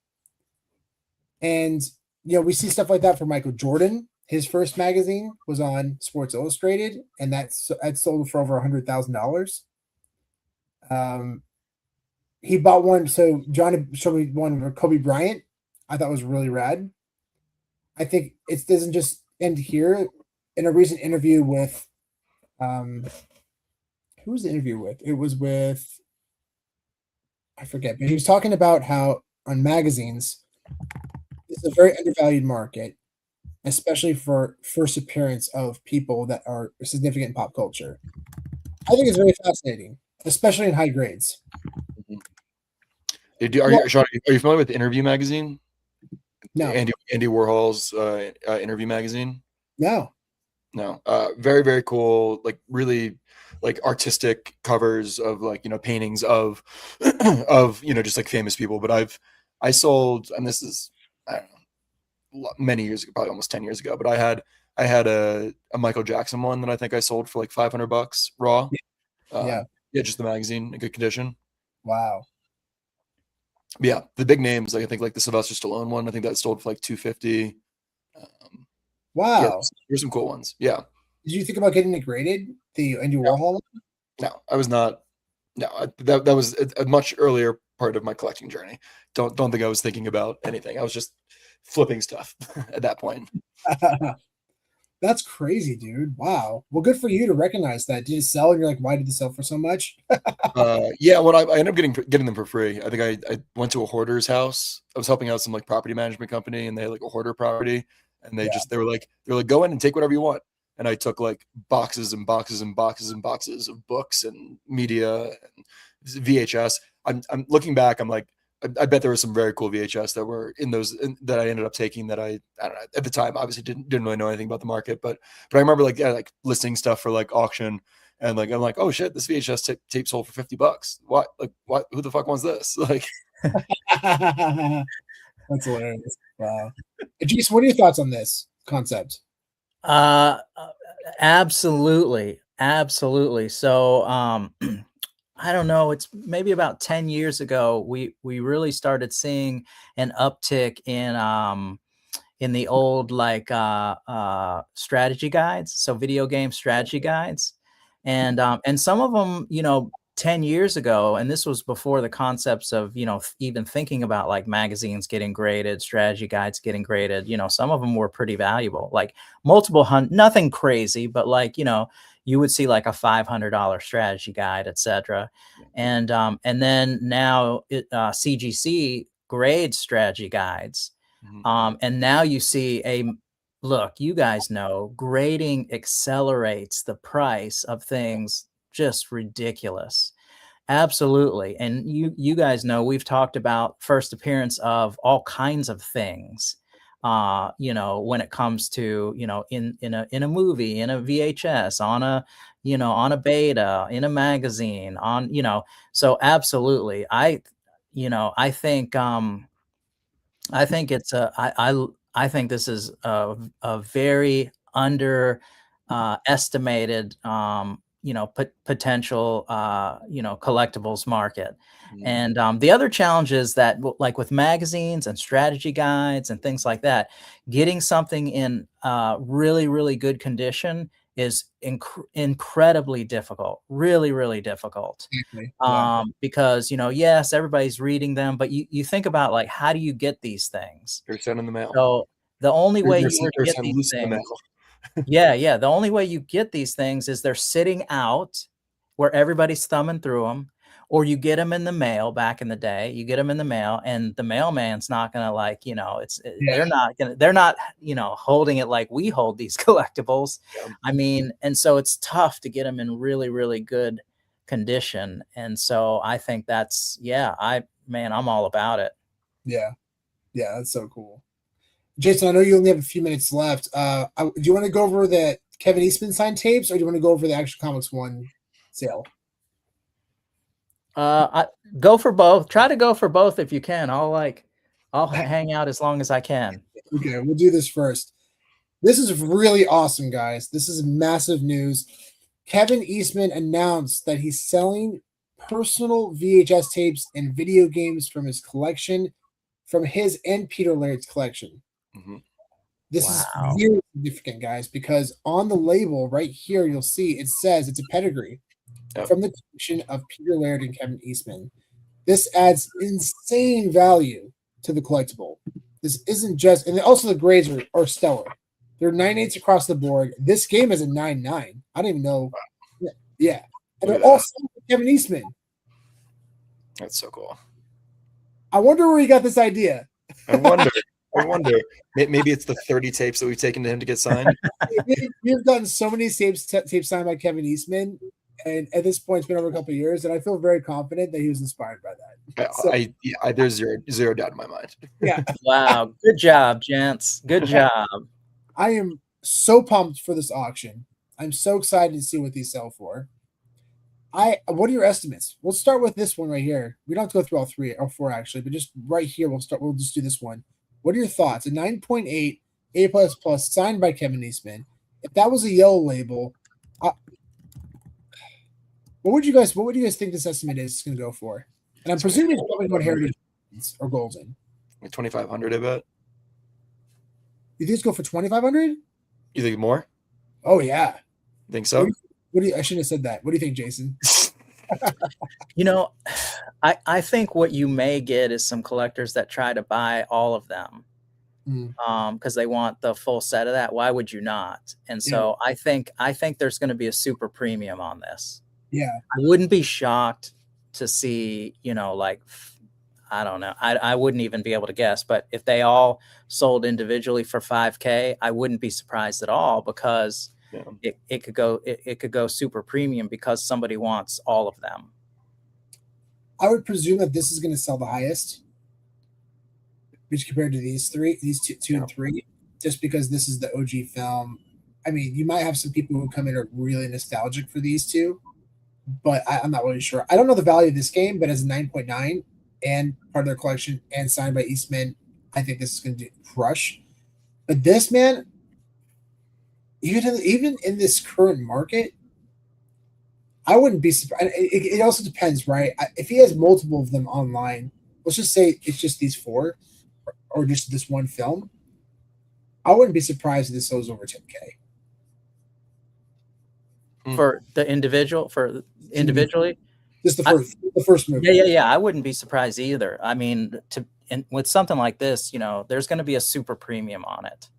And, we see stuff like that for Michael Jordan. His first magazine was on Sports Illustrated, and that sold for over $100,000. He bought one. So Johnny showed me one for Kobe Bryant. I thought was really rad. I think it doesn't just end here. In a recent interview with, who was the interview with? It was with, I forget, but he was talking about how on magazines, it's a very undervalued market, especially for first appearance of people that are significant in pop culture. I think it's very fascinating, especially in high grades. Are you familiar with the Interview magazine? No. Andy Warhol's Interview magazine? No. Very, very cool. Like really like artistic covers of like, paintings of just like famous people. But I sold, and this is, I don't know, many years ago, probably almost 10 years ago, but I had a Michael Jackson one that I think I sold for like $500 raw. Yeah. Just the magazine in good condition. Wow. Yeah, the big names, like I think like the Sylvester Stallone one, I think that sold for like $250. Wow. Yeah, there's some cool ones. Yeah. Did you think about getting it graded? The Andy Warhol one? No, I was not. No, that was a much earlier part of my collecting journey. Don't think I was thinking about anything. I was just flipping stuff at that point. That's crazy, dude. Wow. Well, good for you to recognize that. Did you sell? And you're like, why did you sell for so much? Yeah. Well, I ended up getting them for free. I think I went to a hoarder's house. I was helping out some like property management company, and they had like a hoarder property, and they were like go in and take whatever you want. And I took like boxes and boxes and boxes and boxes of books and media and VHS. I'm looking back. I'm like, I bet there were some very cool VHS that were in those that I ended up taking that I don't know, at the time obviously didn't really know anything about the market, but I remember like listing stuff for like auction, and like I'm like, oh shit, this VHS tape sold for $50. What who the fuck wants this? Like that's hilarious. Wow. Jason, what are your thoughts on this concept? Absolutely. So I don't know, it's maybe about 10 years ago we really started seeing an uptick in the old like strategy guides, so video game strategy guides, and some of them 10 years ago, and this was before the concepts of, you know, even thinking about like magazines getting graded, strategy guides getting graded, you know, some of them were pretty valuable, like multiple hundred, nothing crazy, but like, you know, you would see like a $500 strategy guide, etc. And then now CGC grades strategy guides. And now you see look, you guys know grading accelerates the price of things just ridiculous. Absolutely. And you guys know we've talked about first appearance of all kinds of things. You know, when it comes to, you know, in a movie, in a VHS, on a, you know, on a beta, in a magazine, on, you know, so absolutely. You know, I think it's I think this is a very under estimated you know, potential you know, collectibles market. And the other challenge is that like with magazines and strategy guides and things like that, getting something in really good condition is incredibly difficult, really difficult. Exactly. Yeah. Because, you know, yes, everybody's reading them, but you think about like, how do you get these things? They're sent in the mail. So the only way you They're get sent these loose in the things, mail. yeah, the only way you get these things is they're sitting out where everybody's thumbing through them, or you get them in the mail. Back in the day, you get them in the mail, and the mailman's not gonna, like, you know, they're not, you know, holding it like we hold these collectibles. Yeah. I mean, and so it's tough to get them in really good condition. And so I think that's, yeah, I'm all about it. Yeah. Yeah. That's so cool. Jason, I know you only have a few minutes left. Do you want to go over the Kevin Eastman signed tapes, or do you want to go over the Action Comics 1 sale? Go for both. Try to go for both if you can. I'll hang out as long as I can. Okay, we'll do this first. This is really awesome, guys. This is massive news. Kevin Eastman announced that he's selling personal VHS tapes and video games from his collection, from his and Peter Laird's collection. This is very significant, guys, because on the label right here, you'll see it says it's a pedigree from the collection of Peter Laird and Kevin Eastman. This adds insane value to the collectible. This isn't just, and also the grades are stellar. They're 9.8s across the board. This game is a 9.9. I don't even know. Yeah. And they're all signed by Kevin Eastman. That's so cool. I wonder where he got this idea. I wonder. Maybe it's the 30 tapes that we've taken to him to get signed. We've gotten so many tapes signed by Kevin Eastman, and at this point, it's been over a couple of years, and I feel very confident that he was inspired by that. So, there's zero doubt in my mind. Yeah. Wow. Good job, gents. Good job. I am so pumped for this auction. I'm so excited to see what these sell for. What are your estimates? We'll start with this one right here. We don't have to go through all three or four actually, but just right here, we'll just do this one. What are your thoughts? A 9.8 A++ signed by Kevin Eastman. If that was a yellow label, what would you guys think this estimate is going to go for? And I'm presuming it's probably going heritage or golden. Like 2,500, I bet. You think it's go for 2,500? You think more? Oh yeah. Think so? I shouldn't have said that. What do you think, Jason? You know, I think what you may get is some collectors that try to buy all of them because they want the full set of that. Why would you not? And so I think there's going to be a super premium on this. Yeah. I wouldn't be shocked to see, you know, like, I don't know. I wouldn't even be able to guess, but if they all sold individually for $5K, I wouldn't be surprised at all because it could go super premium because somebody wants all of them. I would presume that this is going to sell the highest, which compared to these two and three, just because this is the OG film. I mean, you might have some people who come in are really nostalgic for these two, but I'm not really sure. I don't know the value of this game, but as a 9.9 and part of their collection and signed by Eastman, I think this is going to crush. But this, man, even in this current market, I wouldn't be surprised. It also depends, right? If he has multiple of them online, let's just say it's just these four or just this one film, I wouldn't be surprised if this sells over 10K. For the individual, individually? Just the first movie. Yeah. I wouldn't be surprised either. I mean, with something like this, there's going to be a super premium on it.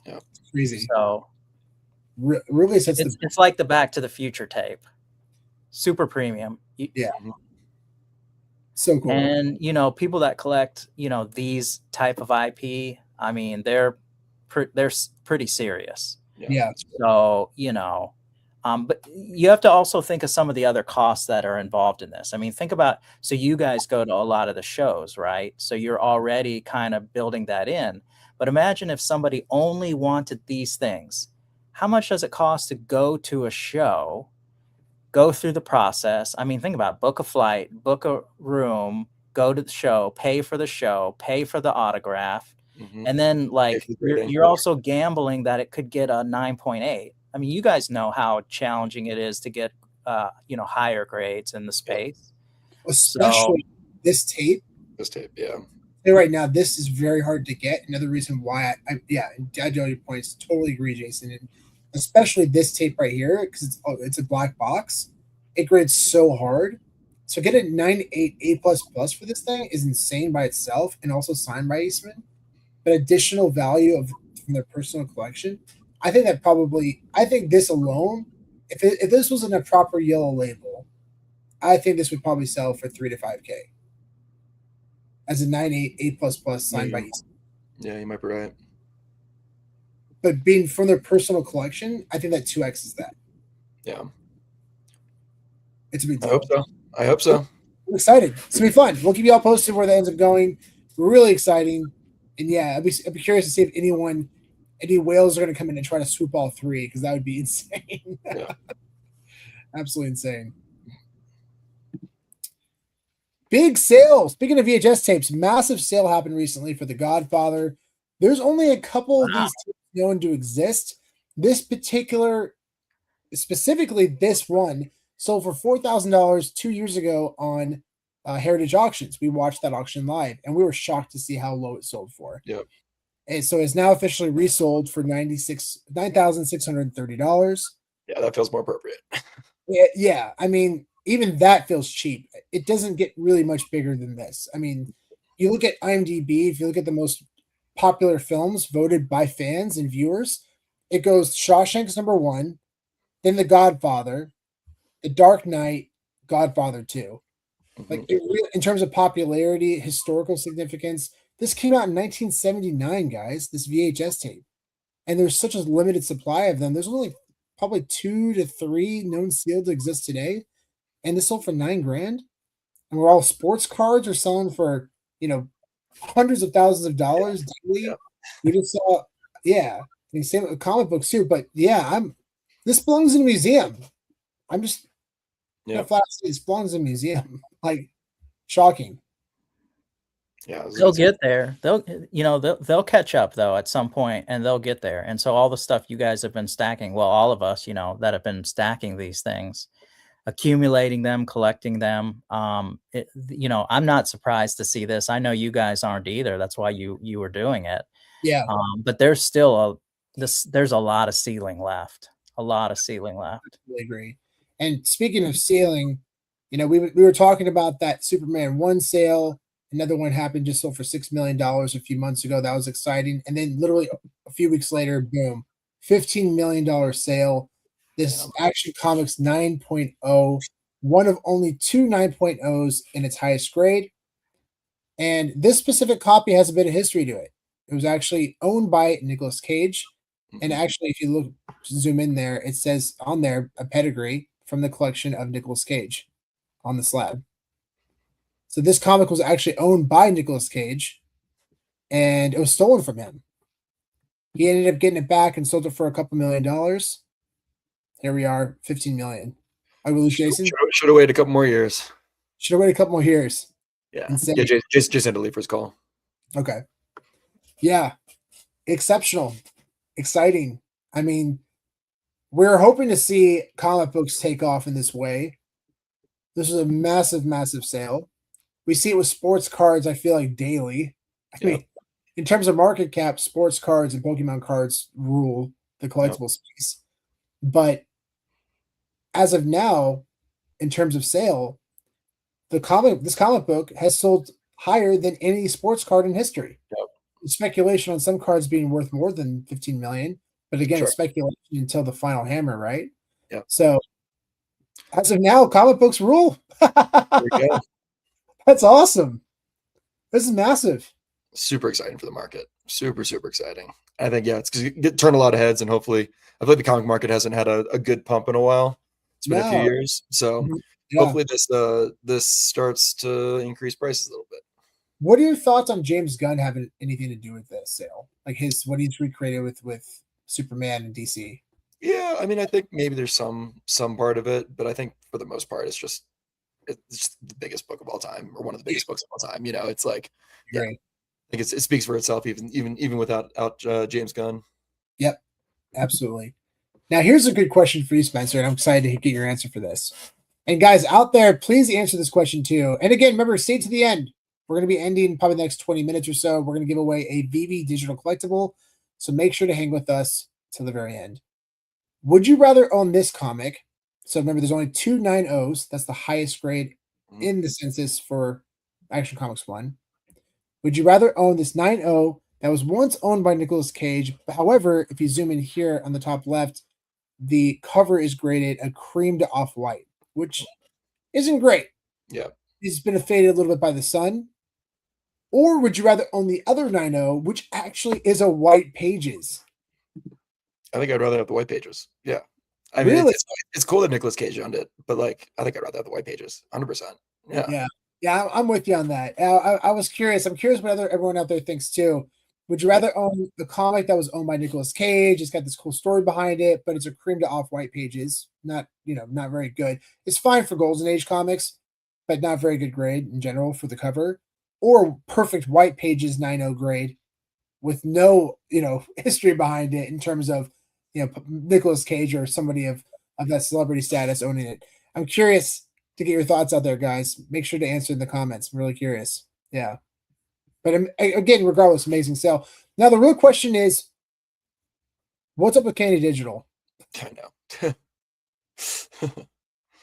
Yeah, crazy. So really sets it's like the Back to the Future tape, super premium. Yeah, so cool. And people that collect these type of IP, I mean, they're pretty serious. Yeah. So but you have to also think of some of the other costs that are involved in this. I mean, think about, so you guys go to a lot of the shows, right? So you're already kind of building that in. But imagine if somebody only wanted these things. How much does it cost to go to a show, go through the process? I mean, think about it. Book a flight, book a room, go to the show, pay for the autograph. And then you're also gambling that it could get a 9.8. I mean, you guys know how challenging it is to get higher grades in the space. Especially this tape. Yeah. Right now, this is very hard to get. Another reason why I know your points. Totally agree, Jason. And especially this tape right here, because it's a black box. It grades so hard. So get a 9.8 A++ for this thing is insane by itself, and also signed by Eastman. But additional value from their personal collection, I think this alone, if this was in a proper yellow label, I think this would probably sell for $3,000 to $5,000 as a 9.8 A++ signed by Eastman. Yeah, you might be right. But being from their personal collection, I think that 2x is that. Yeah, it's a big deal. I hope so. I'm excited. It's gonna be fun. We'll keep you all posted where that ends up going. Really exciting. And yeah, I'd be curious to see if any whales are going to come in and try to swoop all three, because that would be insane. Yeah. Absolutely insane. Big sale. Speaking of VHS tapes, massive sale happened recently for The Godfather. There's only a couple of these tapes known to exist. This particular, specifically this one, sold for $4,000 2 years ago on Heritage Auctions. We watched that auction live, and we were shocked to see how low it sold for. Yep. And so it's now officially resold for $9,630. Yeah, that feels more appropriate. Yeah. I mean, even that feels cheap. It doesn't get really much bigger than this. I mean, you look at IMDb, if you look at the most popular films voted by fans and viewers, it goes Shawshank's number 1, then The Godfather, The Dark Knight, Godfather 2. Like in terms of popularity, historical significance, this came out in 1979, guys, this VHS tape. And there's such a limited supply of them. There's only probably 2 to 3 known sealed to exist today. And this sold for $9,000. And we're all sports cards are selling for, hundreds of thousands of dollars daily. Yeah. We just saw, and same with comic books too. But this belongs in a museum. I'm just this belongs in a museum. Like, shocking. Yeah, they'll get there. They'll catch up though at some point, and they'll get there. And so all the stuff you guys have been stacking, well, all of us, that have been stacking these things, accumulating them, collecting them. I'm not surprised to see this. I know you guys aren't either. That's why you were doing it. Yeah. But there's still there's a lot of ceiling left. A lot of ceiling left. I totally agree. And speaking of ceiling, we were talking about that Superman 1 sale. Another one happened, just sold for $6 million a few months ago. That was exciting. And then literally a few weeks later, boom, $15 million sale. This Action Comics 9.0, one of only 2 9.0s in its highest grade. And this specific copy has a bit of history to it. It was actually owned by Nicolas Cage. And actually, if you zoom in there, it says on there a pedigree from the collection of Nicolas Cage on the slab. So this comic was actually owned by Nicolas Cage, and it was stolen from him. He ended up getting it back and sold it for a couple $1 million. Here we are, $15 million. I will lose Jason. Should have waited a couple more years. Should have waited a couple more years. Yeah. Insane. Yeah, just had to leave for his call. Okay. Yeah. Exceptional. Exciting. I mean, we're hoping to see comic books take off in this way. This is a massive, massive sale. We see it with sports cards, I feel like, daily. I mean, in terms of market cap, sports cards and Pokemon cards rule the collectible space. But as of now, in terms of sale, this comic book has sold higher than any sports card in history. Yep. Speculation on some cards being worth more than 15 million, but again, Sure. it's speculation until the final hammer, right? Yep. So as of now, comic books rule. There we go. That's awesome. This is massive. Super exciting for the market. Super, super exciting. I think, yeah, it's because you turn a lot of heads, and hopefully, I feel like the comic market hasn't had a good pump in a while. It's been a few No. years. So Yeah. hopefully this starts to increase prices a little bit. What are your thoughts on James Gunn having anything to do with this sale? Like what he's recreated with Superman and DC? Yeah, I mean, I think maybe there's some part of it, but I think for the most part, it's just the biggest book of all time, or one of the biggest books of all time. You know, it's like, yeah, I think it speaks for itself, even without James Gunn. Yep, absolutely. Now, here's a good question for you, Spencer, and I'm excited to get your answer for this. And guys out there, please answer this question too. And again, remember, stay to the end. We're going to be ending probably the next 20 minutes or so. We're going to give away a VeVe digital collectible, so make sure to hang with us till the very end. Would you rather own this comic? So remember, there's only 2 9.0s. That's the highest grade in the census for Action Comics 1. Would you rather own this 9.0 that was once owned by Nicolas Cage? However, if you zoom in here on the top left, the cover is graded a cream to off-white, which isn't great. Yeah. It's been faded a little bit by the sun. Or would you rather own the other 9.0, which actually is a white pages? I think I'd rather have the white pages. Yeah. I mean, Really? it's cool that Nicolas Cage owned it, but like, I think I'd rather have the white pages. 100%. Yeah. Yeah, I'm with you on that. I was curious. I'm curious what everyone out there thinks too. Would you rather own the comic that was owned by Nicolas Cage? It's got this cool story behind it, but it's a cream to off-white pages. Not very good. It's fine for Golden Age comics, but not very good grade in general for the cover. Or perfect white pages 9.0 grade with no, history behind it in terms of, Nicolas Cage or somebody of that celebrity status owning it. I'm curious to get your thoughts out there, guys. Make sure to answer in the comments. I'm really curious. Yeah. But again, regardless, amazing sale. Now, the real question is, what's up with Candy Digital? I know.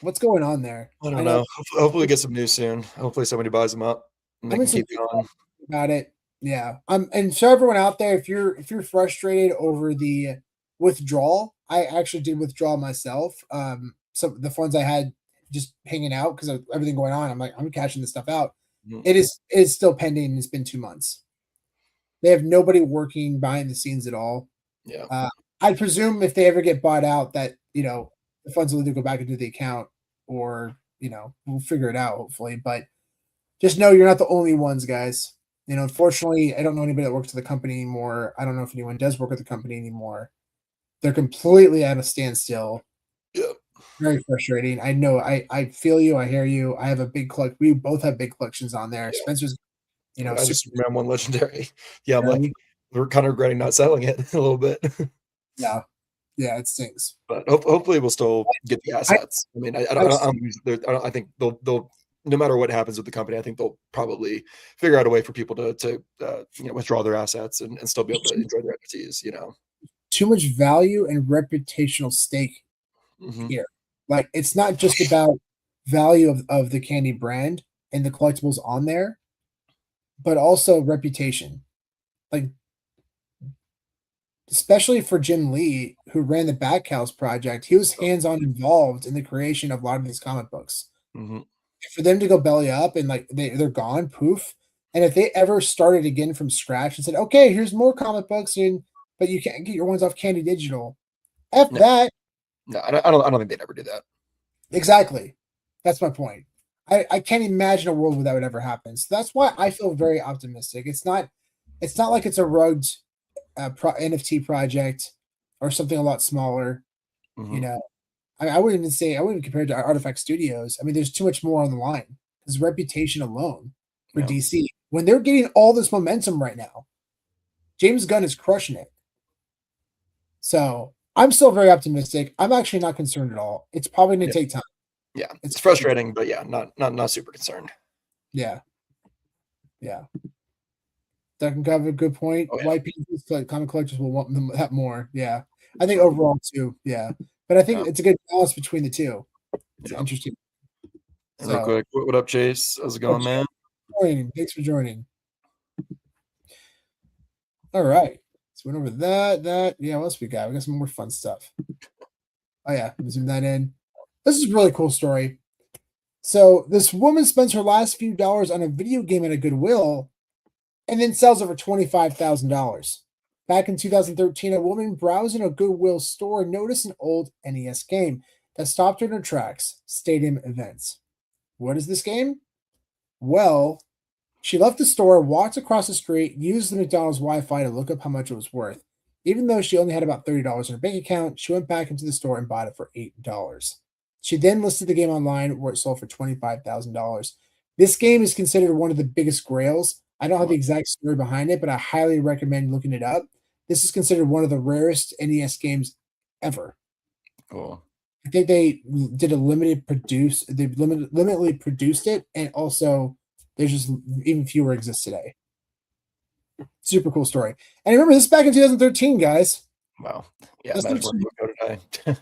What's going on there? I don't know. Hopefully we get some news soon. Hopefully somebody buys them up and they can keep going. About it. Yeah. And so everyone out there, if you're frustrated over the withdrawal, I actually did withdraw myself. Some the funds I had just hanging out because of everything going on. I'm like, I'm cashing this stuff out. Mm-hmm. It is still pending. It's been 2 months. They have nobody working behind the scenes at all. Yeah. I presume if they ever get bought out that, the funds will either go back into the account or, we'll figure it out hopefully. But just know you're not the only ones, guys. Unfortunately, I don't know anybody that works at the company anymore. I don't know if anyone does work at the company anymore. They're completely at a standstill. Yeah. Very frustrating. I know. I feel you. I hear you. I have a big collect. We both have big collections on there. Yeah. Spencer's, I just remember one legendary. Yeah, I'm like, we're kind of regretting not selling it a little bit. Yeah, it stinks. But hopefully, we'll still get the assets. I mean, I think they'll. No matter what happens with the company, I think they'll probably figure out a way for people to withdraw their assets and still be able to enjoy their NFTs. Too much value and reputational stake here. Like, it's not just about value of the candy brand and the collectibles on there, but also reputation. Like, especially for Jim Lee, who ran the Back House project, he was hands-on involved in the creation of a lot of these comic books. Mm-hmm. For them to go belly up and like they're gone, poof. And if they ever started again from scratch and said, okay, here's more comic books, but you can't get your ones off Candy Digital. That. No, I don't think they'd ever do that. Exactly. That's my point. I can't imagine a world where that would ever happen. So that's why I feel very optimistic. It's not like it's a rugged NFT project or something a lot smaller. Mm-hmm. I wouldn't even compare it to Artifact Studios. I mean, there's too much more on the line. His reputation alone for DC. When they're getting all this momentum right now, James Gunn is crushing it. So I'm still very optimistic. I'm actually not concerned at all. It's probably going to take time. Yeah, it's frustrating, but yeah, not super concerned. Yeah. That can have a good point. Oh, yeah. White people, comic collectors will want them that more. Yeah, I think overall too. Yeah, but I think it's a good balance between the two. It's interesting. And real So, quick, what up, Chase? How's it going, man? thanks for joining. All right. So went over that. Yeah, what else we got? We got some more fun stuff. Oh yeah, let me zoom that in. This is a really cool story. So this woman spends her last few dollars on a video game at a Goodwill and then sells it for $25,000. Back in 2013, a woman browsing a Goodwill store noticed an old NES game that stopped her in her tracks, Stadium Events. What is this game? Well, she left the store, walked across the street, used the McDonald's Wi-Fi to look up how much it was worth. Even though she only had about $30 in her bank account, she went back into the store and bought it for $8. She then listed the game online where it sold for $25,000. This game is considered one of the biggest grails. I don't have the exact story behind it, but I highly recommend looking it up. This is considered one of the rarest NES games ever. Cool. I think they did a limited produce. They limitedly produced it, and also there's just even fewer exist today. Super cool story. And remember this back in 2013, guys. Wow. Yeah, That's imagine where you would go today.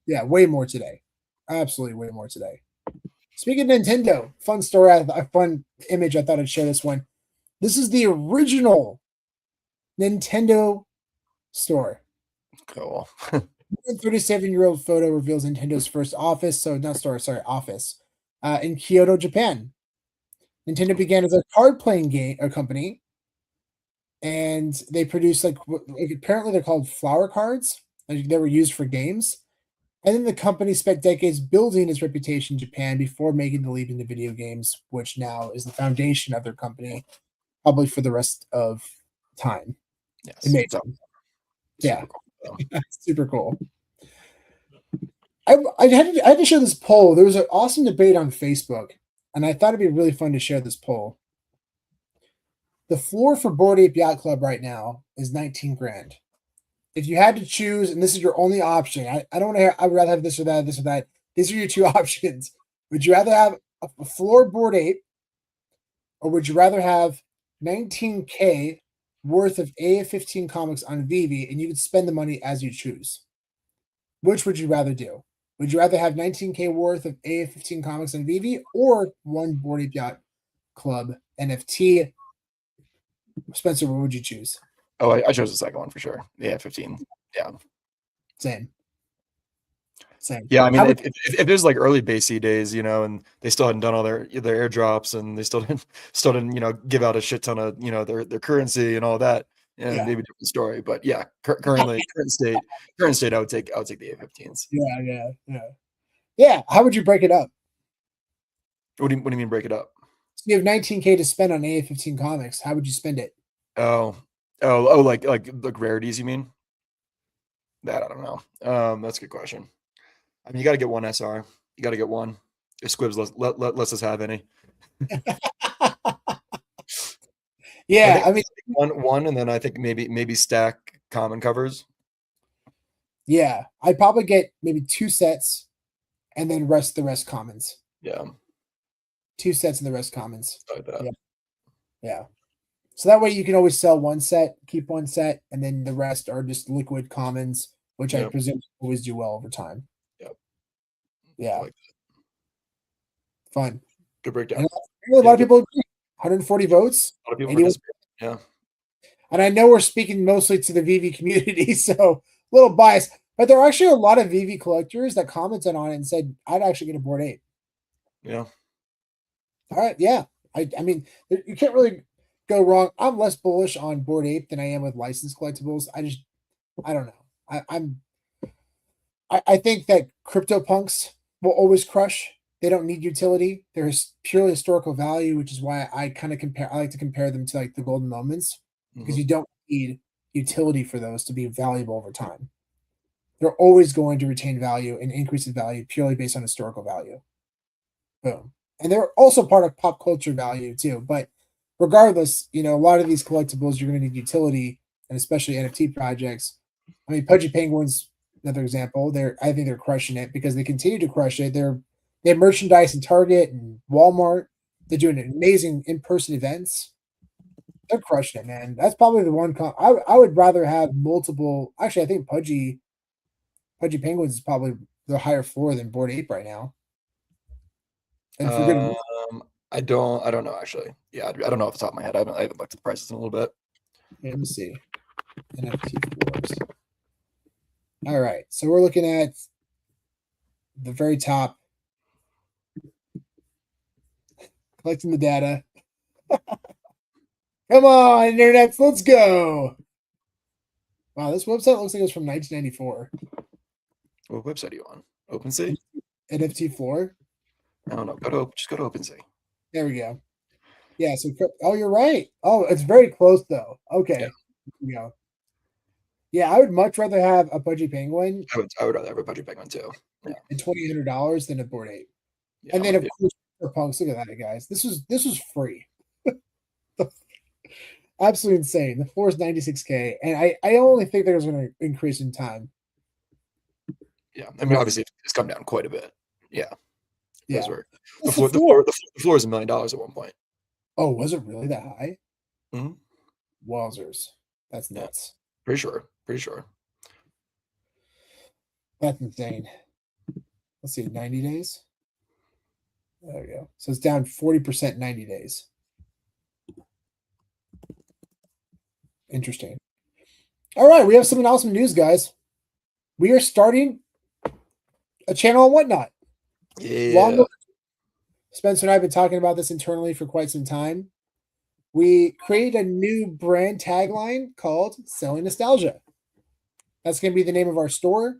Yeah. Way more today. Absolutely, way more today. Speaking of Nintendo, fun story, a fun image. I thought I'd share this one. This is the original Nintendo store. Cool. 37-year-old photo reveals Nintendo's first office. So not store, sorry, office in Kyoto, Japan. Nintendo began as a card-playing game company, and they produced like apparently they're called flower cards. Like they were used for games. And then the company spent decades building its reputation in Japan before making the leap into video games, which now is the foundation of their company, probably for the rest of time. Yes. Amazing. Yeah. Cool. Super cool. I had to share this poll. There was an awesome debate on Facebook, and I thought it'd be really fun to share this poll. The floor for Bored Ape Yacht Club right now is 19 grand. If you had to choose, and this is your only option, I don't want to. I would rather have this or that, this or that. These are your two options. Would you rather have a floor Bored Ape, or would you rather have 19K worth of AF-15 comics on VeVe, and you could spend the money as you choose? Which would you rather do? Would you rather have 19K worth of AF-15 comics on VeVe, or one Bored Ape Yacht Club NFT? Spencer, what would you choose? Oh, I chose the second one for sure. Yeah, 15. Yeah. Same. Yeah, I mean, if there's like early BASE days, and they still hadn't done all their airdrops, and they still didn't, give out a shit ton of, their currency and all that, maybe a different story. But yeah, current state, I would take the A15s. Yeah. How would you break it up? What do you mean break it up? So you have 19K to spend on AF-15 comics. How would you spend it? Oh, like rarities, you mean? That I don't know. That's a good question. I mean, you got to get one SR. You got to get one. If Squibs lets us have any. Yeah, I mean, one, and then I think maybe stack common covers. Yeah, I'd probably get maybe 2 sets, and then the rest commons. Yeah, 2 sets and the rest commons. Like that. Yeah. So that way you can always sell one set, keep one set, and then the rest are just liquid commons, which I presume always do well over time. Yep. Yeah. Like Fun. Good breakdown. And a lot of people agree. 140 votes. A lot of people yeah. And I know we're speaking mostly to the VeVe community, so a little biased. But there are actually a lot of VeVe collectors that commented on it and said, I'd actually get a Bored Ape. Yeah. All right. Yeah. I mean, you can't really go wrong. I'm less bullish on Bored Ape than I am with licensed collectibles. I don't know. I think that CryptoPunks will always crush. They don't need utility. There's purely historical value, which is why I like to compare them to like the golden moments, because you don't need utility for those to be valuable over time. They're always going to retain value and increase in value purely based on historical value. Boom. And they're also part of pop culture value too. But regardless, a lot of these collectibles, you're going to need utility, and especially NFT projects. I mean, Pudgy Penguins, another example. I think they're crushing it because they continue to crush it. They have merchandise in Target and Walmart. They're doing amazing in-person events. They're crushing it, man. That's probably the one. I would rather have multiple. Actually, I think Pudgy Penguins is probably the higher floor than Bored Ape right now. And for good, I don't know actually. Yeah, I don't know off the top of my head. I haven't looked at the prices in a little bit. let me see. NFT floors. All right, so we're looking at the very top, collecting the data. Come on, internet, let's go. Wow, this website looks like it's from 1994. What website are you on? OpenSea? NFT floor. I don't know. Just go to OpenSea. There we go. Yeah. So, oh, you're right. Oh, it's very close though. Okay. Yeah. Here we go. Yeah, I would much rather have a Pudgy Penguin I would rather have a budget penguin too. Yeah. at $2,800 than a Bored Ape. Yeah, And then of course for punks. Look at that, guys. This was free. Absolutely insane. The floor is 96K, and I only think that it's going to increase in time. yeah. I mean, obviously, it's come down quite a bit. Yeah. Yeah. The floor is $1 million at one point. Oh, was it really that high? Mm-hmm. Wowzers. That's nuts. Pretty sure. That's insane. Let's see, 90 days. There we go. So it's down 40% 90 days. Interesting. All right, we have some awesome news, guys. We are starting a channel on Whatnot. Yeah. Spencer and I have been talking about this internally for quite some time. We created a new brand tagline called Selling Nostalgia. That's going to be the name of our store.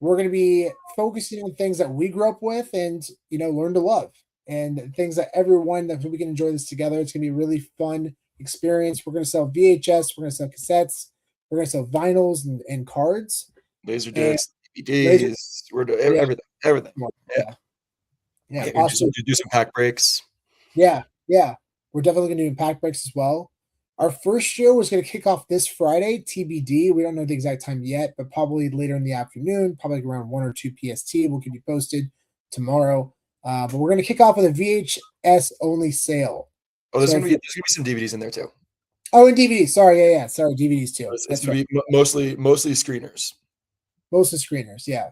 We're going to be focusing on things that we grew up with and, learn to love, and things that that we can enjoy this together. It's going to be a really fun experience. We're going to sell VHS. We're going to sell cassettes. We're going to sell vinyls and cards. Laser discs, DVDs. We're doing everything. Yeah. Awesome. Do some pack breaks. Yeah. We're definitely going to do pack breaks as well. Our first show was going to kick off this Friday, TBD. We don't know the exact time yet, but probably later in the afternoon, probably around 1 or 2 PST. We'll keep you posted tomorrow. But we're going to kick off with a VHS only sale. Oh, there's going to be some DVDs in there too. Oh, and DVDs. Sorry, yeah. Sorry, DVDs too. It's going to be mostly screeners. Mostly screeners, yeah.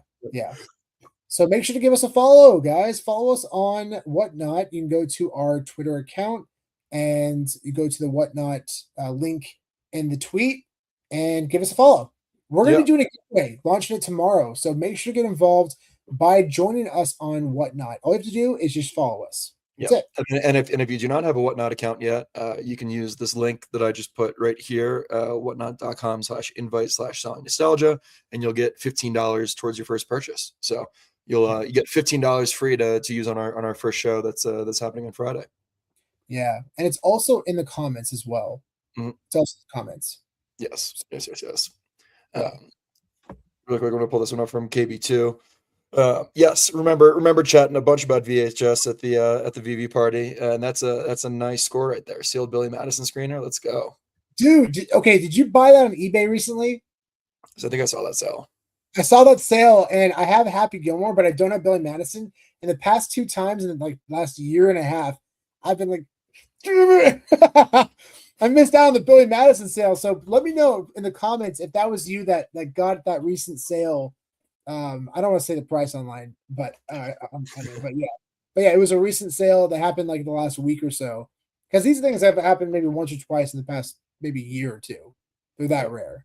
So make sure to give us a follow, guys. Follow us on Whatnot. You can go to our Twitter account, and you go to the Whatnot link in the tweet and give us a follow. We're going to be doing a giveaway, launching it tomorrow. So make sure to get involved by joining us on Whatnot. All you have to do is just follow us. That's it. And if you do not have a Whatnot account yet, you can use this link that I just put right here, whatnot.com/invite/selling nostalgia, and you'll get $15 towards your first purchase. So you get $15 free to use on our first show that's happening on Friday. Yeah, and it's also in the comments as well. Mm-hmm. It's also in the comments. Yes. Yeah. Really quick, I'm gonna pull this one up from KB2. Yes, remember chatting a bunch about VHS at the VeVe party, and that's a nice score right there. Sealed Billy Madison screener. Let's go, dude. Did you buy that on eBay recently? So I think I saw that sale. I saw that sale, and I have Happy Gilmore, but I don't have Billy Madison. And the past 2 times in the last year and a half, I've been like, I missed out on the Billy Madison sale. So let me know in the comments if that was you that got that recent sale. I don't want to say the price online, but yeah, it was a recent sale that happened like the last week or so. Because these things have happened maybe once or twice in the past maybe year or two. They're that rare.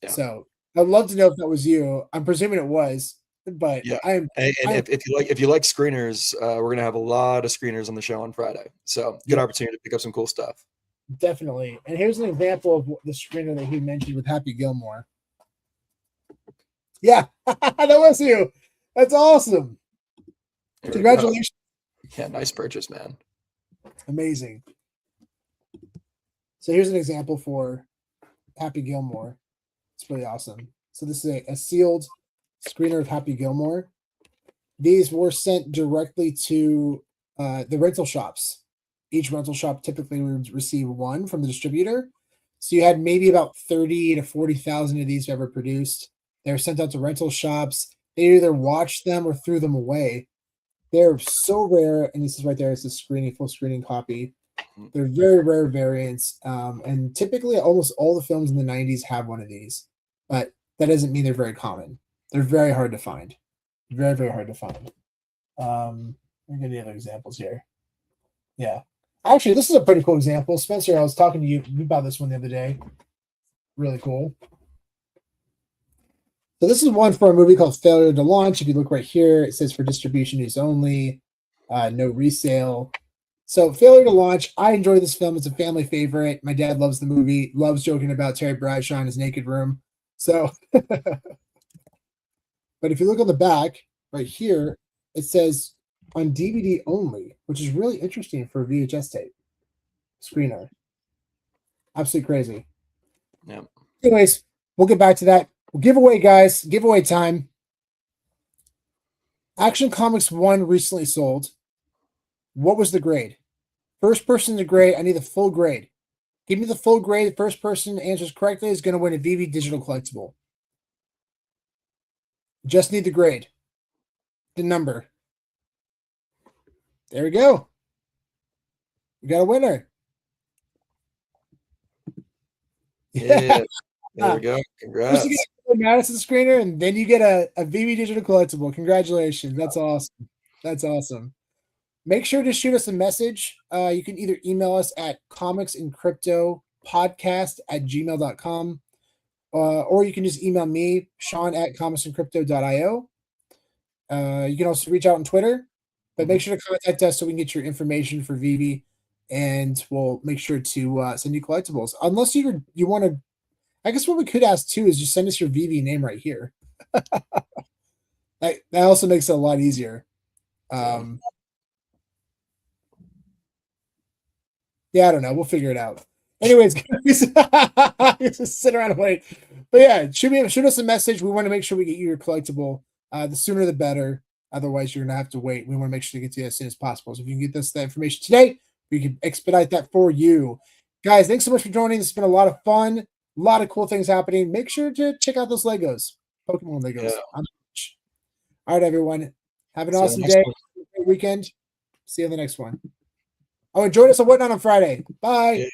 Yeah. So I'd love to know if that was you. I'm presuming it was, but yeah. If you like screeners, we're gonna have a lot of screeners on the show on Friday. So good opportunity to pick up some cool stuff. Definitely. And here's an example of the screener that he mentioned with Happy Gilmore. Yeah, that was you. That's awesome. Congratulations. Yeah, nice purchase, man. Amazing. So here's an example for Happy Gilmore. It's really awesome. So this is a sealed screener of Happy Gilmore. These were sent directly to the rental shops. Each rental shop typically would receive one from the distributor. So you had maybe about 30 to 40,000 of these ever produced. They were sent out to rental shops. They either watched them or threw them away. They're so rare, and this is right there. It's a full screening copy. They're very rare variants, and typically almost all the films in the 90s have one of these, but that doesn't mean they're very common. They're very hard to find. Very, very hard to find. Let me get any other examples here. Yeah. Actually, this is a pretty cool example. Spencer, I was talking to you about this one the other day. Really cool. So this is one for a movie called Failure to Launch. If you look right here, it says for distribution use only, no resale. So Failure to Launch, I enjoy this film. It's a family favorite. My dad loves the movie, loves joking about Terry Bradshaw in his naked room. So, but if you look on the back right here, it says on DVD only, which is really interesting for a VHS tape screener. Absolutely crazy. Yeah. Anyways, we'll get back to that. Giveaway, guys. Giveaway time. Action Comics 1 recently sold. What was the grade? First person to grade. I need the full grade. Give me the full grade. The first person answers correctly is going to win a VeVe digital collectible. Just need the grade. The number. There we go. We got a winner. Yeah. There we go. Congrats. First you get a Madison screener, and then you get a VeVe digital collectible. Congratulations. That's awesome. That's awesome. Make sure to shoot us a message. You can either email us at comicsandcryptopodcast@gmail.com, or you can just email me, Sean at comicsandcrypto.io. You can also reach out on Twitter, but make sure to contact us so we can get your information for VeVe, and we'll make sure to send you collectibles. Unless you want to, I guess what we could ask too is just send us your VeVe name right here. that also makes it a lot easier. Yeah, I don't know. We'll figure it out. Anyways, guys, just sit around and wait. But yeah, shoot us a message. We want to make sure we get you your collectible. The sooner the better. Otherwise, you're gonna have to wait. We want to make sure to get to you as soon as possible. So if you can get us that information today, we can expedite that for you. Guys, thanks so much for joining. This has been a lot of fun. A lot of cool things happening. Make sure to check out those Legos, Pokemon Legos. Yeah. All right, everyone. Have an See you on awesome the next day. one. Great weekend. See you on the next one. Oh, and join us on Whatnot on Friday. Bye. Yeah.